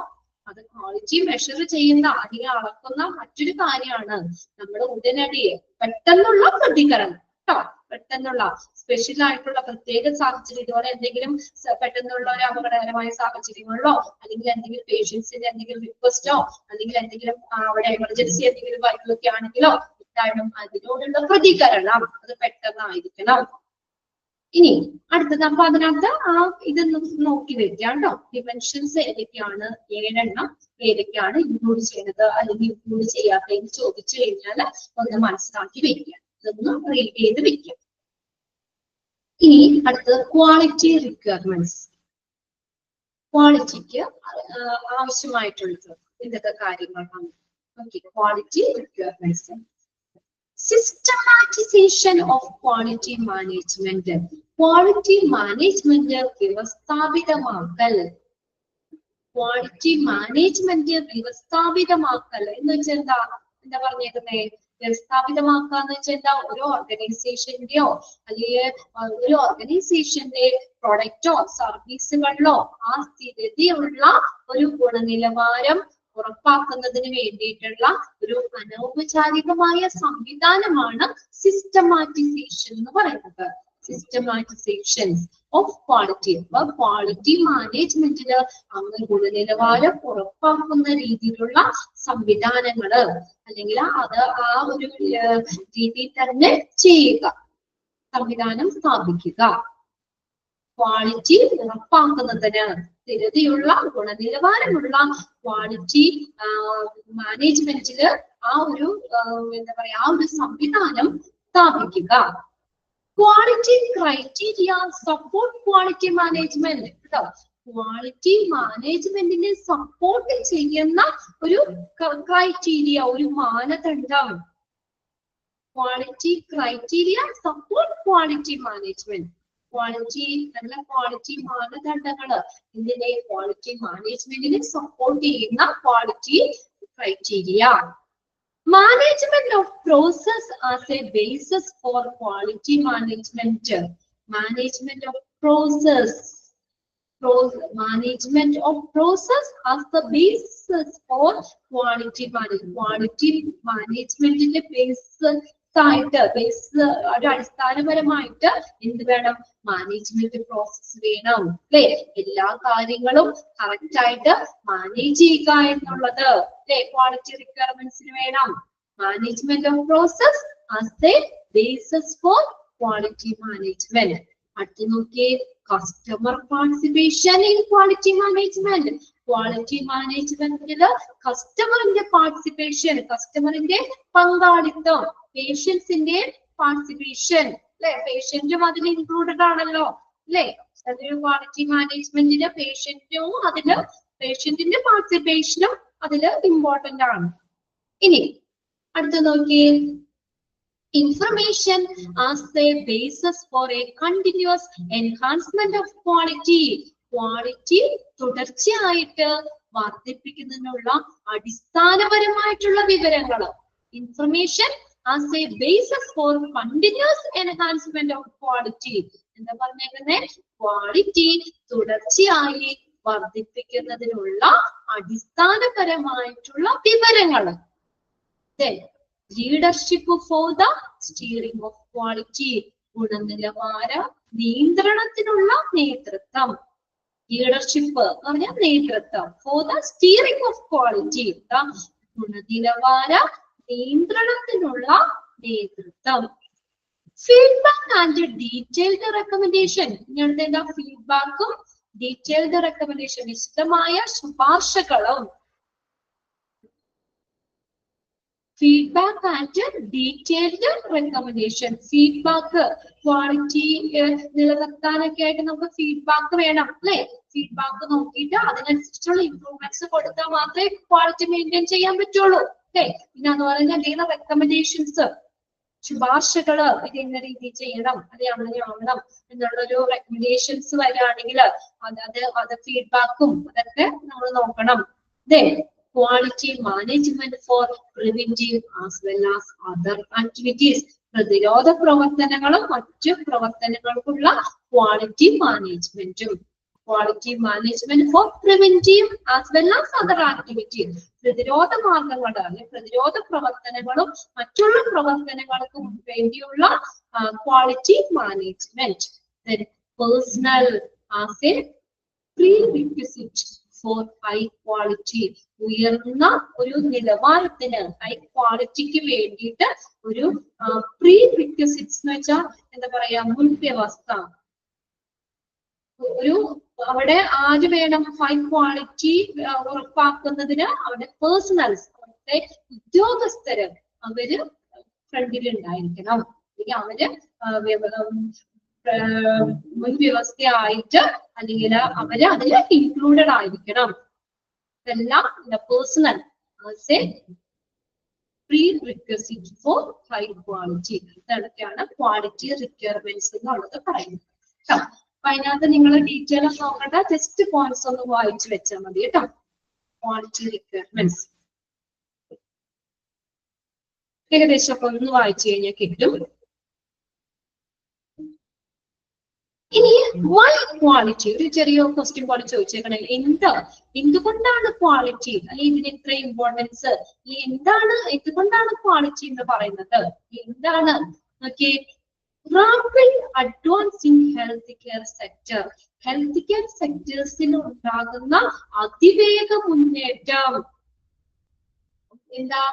അത് ക്വാളിറ്റി മെഷർ ചെയ്യുന്ന അല്ലെങ്കിൽ അളക്കുന്ന മറ്റൊരു കാര്യമാണ്. നമ്മൾ ഉടനടി പെട്ടെന്നുള്ള പ്രതികരണം കേട്ടോ, പെട്ടെന്നുള്ള സ്പെഷ്യൽ ആയിട്ടുള്ള പ്രത്യേക സാഹചര്യം, ഇതുപോലെ എന്തെങ്കിലും പെട്ടെന്നുള്ള ഒരു അപകടകരമായ സാഹചര്യങ്ങളിലോ അല്ലെങ്കിൽ എന്തെങ്കിലും പേഷ്യൻസിന്റെ എന്തെങ്കിലും റിക്വസ്റ്റോ അല്ലെങ്കിൽ എന്തെങ്കിലും അവിടെ എമർജൻസി എന്തെങ്കിലും കാര്യങ്ങളൊക്കെ ആണെങ്കിലോ എന്തായാലും അതിനോടുള്ള പ്രതികരണം അത് പെട്ടെന്നായിരിക്കണം. ഇനി അടുത്തത് അപ്പൊ അതിനകത്ത് ഇത് നോക്കി വെക്കാം കേട്ടോ. ഡിമെൻഷൻസ് ഏതൊക്കെയാണ്? 7 ഏതൊക്കെയാണ് ഇൻക്ലൂഡ് ചെയ്യുന്നത് അല്ലെങ്കിൽ ഇൻക്ലൂഡ് ചെയ്യാത്തതെന്ന് ചോദിച്ചു കഴിഞ്ഞാൽ ഒന്ന് മനസ്സിലാക്കി വെക്കുക, ഇതൊന്ന് റീഡ് ചെയ്ത് വെക്കാം. ഇനി അടുത്തത് ക്വാളിറ്റി റിക്വയർമെന്റ്സ്. ക്വാളിറ്റിക്ക് ആവശ്യമായിട്ടുള്ളത് ഇതൊക്കെ കാര്യങ്ങളാണ്. Okay, quality requirements. Systematisation of quality management. Quality management വ്യവസ്ഥാപിതമാക്കൽ. ക്വാളിറ്റി മാനേജ്മെന്റ് വ്യവസ്ഥാപിതമാക്കൽ എന്ന് വെച്ചാൽ എന്താ പറഞ്ഞേക്കുന്നേ? വ്യവസ്ഥാപിതമാക്കുക എന്ന് വെച്ചാൽ എന്താ? ഒരു ഓർഗനൈസേഷന്റെയോ അല്ലെങ്കിൽ ഒരു ഓർഗനൈസേഷന്റെ പ്രൊഡക്റ്റോ സർവീസുകളിലോ ആ സ്ഥിരതയുള്ള ഒരു ഗുണനിലവാരം ഉറപ്പാക്കുന്നതിന് വേണ്ടിയിട്ടുള്ള ഒരു അനൗപചാരികമായ സംവിധാനമാണ് സിസ്റ്റമാറ്റിസേഷൻ എന്ന് പറയുന്നത്. സിസ്റ്റമാറ്റിസേഷൻ ഓഫ് ക്വാളിറ്റി. അപ്പൊ ക്വാളിറ്റി മാനേജ്മെന്റില് അങ്ങനെ ഗുണനിലവാരം ഉറപ്പാക്കുന്ന രീതിയിലുള്ള സംവിധാനങ്ങള് അല്ലെങ്കിൽ അത് ആ ഒരു രീതിയിൽ തന്നെ ചെയ്യുക, സംവിധാനം സ്ഥാപിക്കുക. ക്വാളിറ്റി ഉറപ്പാക്കുന്നതിന് സ്ഥിരതയുള്ള ഗുണനിലവാരമുള്ള ക്വാളിറ്റി മാനേജ്മെന്റില് ആ ഒരു എന്താ പറയാ ആ ഒരു സംവിധാനം സ്ഥാപിക്കുക. Quality criteria support quality management കേട്ടോ. ക്വാളിറ്റി മാനേജ്മെന്റിനെ സപ്പോർട്ട് ചെയ്യുന്ന ഒരു ക്രൈറ്റീരിയ, ഒരു മാനദണ്ഡം. Quality criteria support quality management. Quality മാനദണ്ഡങ്ങള് ഇതിനെ ക്വാളിറ്റി മാനേജ്മെന്റിനെ സപ്പോർട്ട് ചെയ്യുന്ന quality criteria. Management of process as a basis for quality management. Management of process. Management of process as the basis for quality management. Quality management in the basis അടിസ്ഥാനപരമായിട്ട് എന്ത് വേണം? Management process വേണം അല്ലെ. എല്ലാ കാര്യങ്ങളും correct ആയിട്ട് manage ചെയ്യുക എന്നുള്ളത് അല്ലെ ക്വാളിറ്റി റിക്വയർമെന്റ്സിന് വേണം. Management of process as a basis for quality management. അടുത്ത് നോക്കിയേ, customer participation in quality management. Quality മാനേജ്മെന്റില് കസ്റ്റമറിന്റെ പാർട്ടിസിപ്പേഷൻ, കസ്റ്റമറിന്റെ പങ്കാളിത്തം, പേഷ്യൻസിന്റെ പാർട്ടിസിപ്പേഷൻ അല്ലെ. പേഷ്യന്റും അതിൽ ഇൻക്ലൂഡഡ് ആണല്ലോ അല്ലെ. അതൊരു ക്വാളിറ്റി മാനേജ്മെന്റിന് പേഷ്യന്റിന്റെ പാർട്ടിസിപ്പേഷനും അതില് ഇമ്പോർട്ടന്റ് ആണ്. ഇനി അടുത്ത നോക്കിയേ, information as a basis for a continuous enhancement of quality. Quality തുടർച്ചയായിട്ട് വർദ്ധിപ്പിക്കുന്നതിനുള്ള അടിസ്ഥാനപരമായിട്ടുള്ള വിവരങ്ങൾ. Information as a basis for continuous enhancement of quality. എന്താ പറഞ്ഞേക്കുന്നത്? ക്വാളിറ്റി തുടർച്ചയായി വർദ്ധിപ്പിക്കുന്നതിനുള്ള അടിസ്ഥാനപരമായിട്ടുള്ള വിവരങ്ങൾ. Leadership for the steering of quality. ഗുണനിലവാര നിയന്ത്രണത്തിനുള്ള നേതൃത്വം. ലീഡർഷിപ്പ് എന്ന് പറഞ്ഞാൽ നേതൃത്വം. For the steering of quality, ഗുണനിലവാര നിയന്ത്രണത്തിനുള്ള നേതൃത്വം. Feedback and detailed recommendation. ഇങ്ങനത്തെ എന്താ? ഫീഡ്ബാക്കും ഡീറ്റെയിൽഡ് റെക്കമെൻഡേഷൻ, വിശദമായ ശുപാർശകളും. Feedback and detailed recommendation. Feedback quality നിലനിർത്താനൊക്കെ ആയിട്ട് നമുക്ക് ഫീഡ്ബാക്ക് വേണം അല്ലെ. ഫീഡ്ബാക്ക് നോക്കിയിട്ട് അതിനനുസരിച്ചുള്ള ഇംപ്രൂവ്മെന്റ്സ് കൊടുത്താൽ മാത്രമേ ക്വാളിറ്റി മെയിൻറ്റെയിൻ ചെയ്യാൻ പറ്റുള്ളൂ അല്ലെ. പിന്നെ അതുപോലെ തന്നെ എന്തെങ്കിലും റെക്കമെൻഡേഷൻസ്, ശുപാർശകള്, ഇത് എന്ന രീതിയിൽ ചെയ്യണം, അത് അങ്ങനെ ആവണം എന്നുള്ളൊരു റെക്കമെൻഡേഷൻസ് വരികയാണെങ്കിൽ അത് ഫീഡ്ബാക്കും അതൊക്കെ നമ്മൾ നോക്കണം. Quality management for preventive as well as other activities. പ്രതിരോധ പ്രവർത്തനങ്ങളും മറ്റു പ്രവർത്തനങ്ങൾക്കുള്ള ക്വാളിറ്റി മാനേജ്മെന്റും. Quality management for preventive as well as other activities. പ്രതിരോധ മാർഗങ്ങൾ അല്ലെങ്കിൽ പ്രതിരോധ പ്രവർത്തനങ്ങളും മറ്റുള്ള പ്രവർത്തനങ്ങൾക്കും വേണ്ടിയുള്ള quality management. Personnel as a prerequisite for high quality. ഉയർന്ന ഒരു നിലവാരത്തിന്, ഹൈ ക്വാളിറ്റിക്ക് വേണ്ടിയിട്ട് ഒരു പ്രീ റിക്വസിറ്റ്സ് എന്ന് വെച്ചാൽ എന്താ പറയാ, മുൻവ്യവസ്ഥ. ഒരു അവിടെ ആര് വേണം? ഹൈ ക്വാളിറ്റി ഉറപ്പാക്കുന്നതിന് അവിടെ പേഴ്സണൽസ്, അവിടുത്തെ ഉദ്യോഗസ്ഥര് അവര് ഫ്രണ്ടിൽ ഉണ്ടായിരിക്കണം. അല്ലെങ്കിൽ അവര് മുൻവ്യവസ്ഥയായിട്ട് അല്ലെങ്കിൽ അവര് അതിൽ ഇൻക്ലൂഡഡ് ആയിരിക്കണം. ഇതെല്ലാം പേഴ്സണൽ പ്രീറിക്വസിറ്റ് ഫോർ ഹൈ ക്വാളിറ്റി. ഇതൊക്കെയാണ് ക്വാളിറ്റി റിക്വയർമെന്റ്സ് എന്നുള്ളത് പറയുന്നത് കേട്ടോ. അപ്പൊ അതിനകത്ത് നിങ്ങൾ ഡീറ്റെയിൽ ഒന്നും നോക്കണ്ട, ജസ്റ്റ് പോയിന്റ്സ് ഒന്ന് വായിച്ചു വെച്ചാൽ മതി കേട്ടോ. ക്വാളിറ്റി റിക്വയർമെന്റ്സ് ഏകദേശം ഒക്കെ ഒന്ന് വായിച്ചു കഴിഞ്ഞാൽ കിട്ടും. ഇനി വൈ ക്വാളിറ്റി, ഒരു ചെറിയ ക്വസ്റ്റ്യൻ പോലെ ചോദിച്ചേക്കണേ. എന്തുകൊണ്ടാണ് ക്വാളിറ്റി, അല്ലെങ്കിൽ ഇതിന് ഇത്ര ഇമ്പോർട്ടൻസ്, എന്തുകൊണ്ടാണ് ക്വാളിറ്റി എന്ന് പറയുന്നത്? എന്താണ് നോക്കിയേ, rapid advance in health care sector. Health care സെക്ടേഴ്സിൽ ഉണ്ടാകുന്ന അതിവേഗ മുന്നേറ്റം. എന്താ?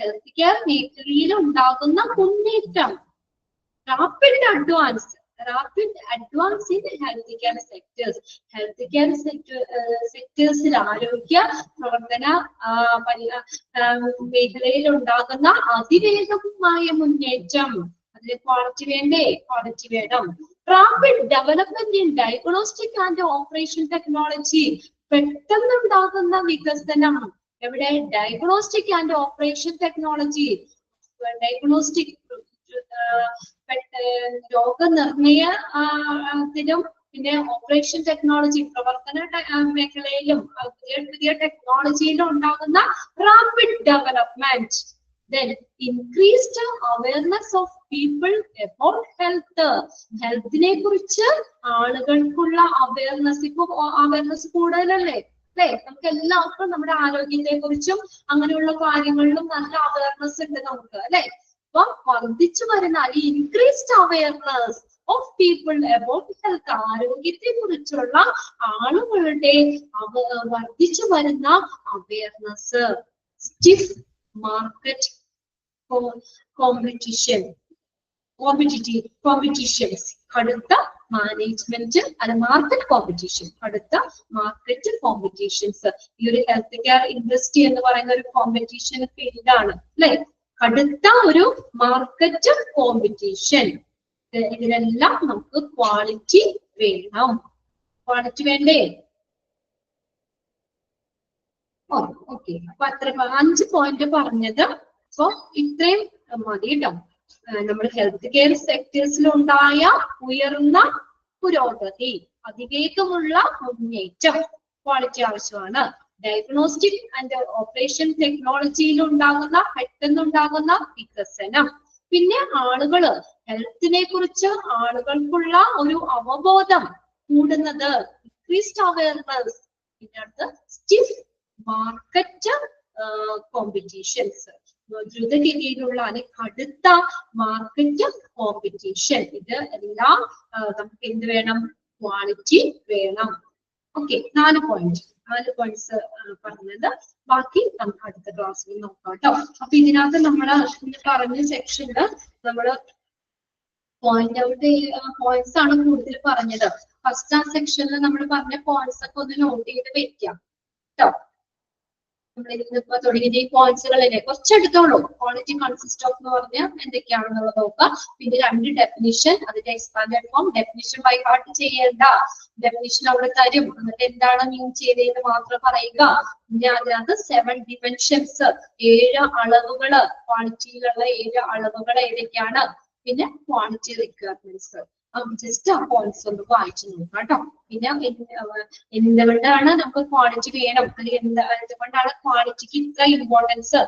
ഹെൽത്ത് കെയർ മേഖലയിൽ ഉണ്ടാകുന്ന മുന്നേറ്റം. Rapid advance rapid advance in healthcare sectors. Healthcare സെക്ടേഴ്സിൽ ആരോഗ്യ പ്രവർത്തന മേഖലയിൽ ഉണ്ടാകുന്ന അതിവേഗമായ മുന്നേറ്റം. അതിന് ക്വാളിറ്റി വേണ്ടേ? ക്വാളിറ്റി വേണം. Rapid development in diagnostic and operation technology. പെട്ടെന്നുണ്ടാകുന്ന വികസനം എവിടെ? Diagnostic and operation technology. Diagnostic രോഗനിർണയത്തിനും പിന്നെ ഓപ്പറേഷൻ ടെക്നോളജി പ്രവർത്തന മേഖലയിലും പുതിയ ടെക്നോളജിയിലും ഉണ്ടാകുന്ന rapid development. Then increased awareness of people about health. ഹെൽത്തിനെ കുറിച്ച് ആളുകൾക്കുള്ള അവയർനെസ് കൂടുതലല്ലേ? അല്ലെ? നമുക്ക് എല്ലാവർക്കും നമ്മുടെ ആരോഗ്യത്തെ കുറിച്ചും അങ്ങനെയുള്ള കാര്യങ്ങളിലും നല്ല അവയർനെസ് ഉണ്ട് നമുക്ക്, അല്ലെ? അപ്പൊ വർദ്ധിച്ചു വരുന്ന increased awareness of people about health. ആരോഗ്യത്തെ കുറിച്ചുള്ള ആളുകളുടെ വർദ്ധിച്ചു വരുന്ന അവയർനെസ്. Stiff market competitions. കടുത്ത മാനേജ്മെന്റ് അല്ല മാർക്കറ്റ് കോമ്പറ്റീഷൻ. കടുത്ത മാർക്കറ്റ് കോമ്പറ്റീഷൻസ്. ഈ ഒരു ഹെൽത്ത് കെയർ ഇൻഡസ്ട്രി എന്ന് പറയുന്ന ഒരു കോമ്പറ്റീഷൻ ഫീൽഡാണ്, അല്ലെ? കടുത്ത ഒരു മാർക്കറ്റ് കോമ്പറ്റീഷൻ. ഇതിനെല്ലാം നമുക്ക് ക്വാളിറ്റി വേണം. ക്വാളിറ്റി വേണ്ടേ? ഓക്കെ. അപ്പൊ അത്ര 5 പോയിന്റ് പറഞ്ഞത്. അപ്പൊ ഇത്രയും മതി കേട്ടോ. നമ്മുടെ ഹെൽത്ത് കെയർ സെക്ടേഴ്സിൽ ഉണ്ടായ ഉയർന്ന പുരോഗതി, അതിവേഗമുള്ള മുന്നേറ്റം, ക്വാളിറ്റി ആവശ്യമാണ്. ഡയഗ്നോസ്റ്റിക് ആൻഡ് ഓപ്പറേഷൻ ടെക്നോളജിയിൽ ഉണ്ടാകുന്ന പെട്ടെന്നുണ്ടാകുന്ന വികസനം. പിന്നെ ആളുകള് ഹെൽത്തിനെ കുറിച്ച് ആളുകൾക്കുള്ള ഒരു അവബോധം കൂടുന്നത്, ഇൻക്രീസ്ഡ് അവയർനെസ്. പിന്നെ അടുത്ത് സ്റ്റിഫ് മാർക്കറ്റ് കോമ്പറ്റീഷൻസ്. ദ്രുതഗതിയിലുള്ള അല്ലെങ്കിൽ കടുത്ത മാർക്കറ്റ് കോമ്പറ്റീഷൻ. ഇത് എല്ലാം നമുക്ക് എന്ത് വേണം? ക്വാളിറ്റി വേണം. ഓക്കെ. 4 പോയിന്റ്സ് പറഞ്ഞത്. ബാക്കി നമുക്ക് അടുത്ത ക്ലാസ്സിൽ നോക്കാം കേട്ടോ. അപ്പൊ ഇതിനകത്ത് നമ്മള് പറഞ്ഞ സെക്ഷനില് നമ്മള് പോയിന്റ്സ് ആണ് കൂടുതൽ പറഞ്ഞത്. ഫസ്റ്റ് ആ സെക്ഷനിൽ നമ്മൾ പറഞ്ഞ പോയിന്റ്സ് ഒക്കെ ഒന്ന് നോട്ട് ചെയ്ത് വെക്കാം കേട്ടോ. നമ്മളിപ്പോ തുടങ്ങിയ ഈ പോയിന്റ്സുകളിലെ കുറച്ചെടുത്തോളൂ. ക്വാളിറ്റി കൺസിസ്റ്റ് ഓഫ് എന്ന് പറഞ്ഞാൽ എന്തൊക്കെയാണെന്നുള്ളത് നോക്കാം. പിന്നെ 2 ഡെഫിനിഷൻ, അതിന്റെ expanded form. Definition by heart ചെയ്യേണ്ട. ഡെഫിനിഷൻ അവിടെ തരും, എന്നിട്ട് എന്താണ് മീൻ ചെയ്തതെന്ന് മാത്രം പറയുക. പിന്നെ അതിനകത്ത് 7 ഡിമെൻഷൻസ്, 7 അളവുകള്, ക്വാളിറ്റിയിലുള്ള 7 അളവുകൾ ഏതൊക്കെയാണ്. പിന്നെ ക്വാളിറ്റി റിക്വയർമെന്റ്സ്. ജസ്റ്റ് ആ പോയിന്റ്സ് ഒന്ന് വായിച്ചു നോക്കാം കേട്ടോ. പിന്നെ എന്തുകൊണ്ടാണ് നമുക്ക് ക്വാളിറ്റി വേണം, അല്ലെങ്കിൽ എന്തുകൊണ്ടാണ് ക്വാളിറ്റിക്ക് ഇത്ര ഇമ്പോർട്ടൻസ്,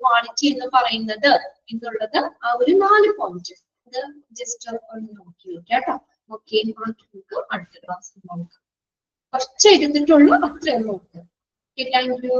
ക്വാളിറ്റി എന്ന് പറയുന്നത് എന്നുള്ളത് ആ ഒരു 4 പോയിന്റ് ഇത് ജസ്റ്റ് ഒന്ന് നോക്കി വെക്കാം കേട്ടോ. ഓക്കെ. നമുക്ക് അടുത്ത ക്ലാസ്സിൽ നോക്കാം. കുറച്ച് എഴുതിട്ടുള്ളൂ, അത്രയും നോക്കുക. Thank you.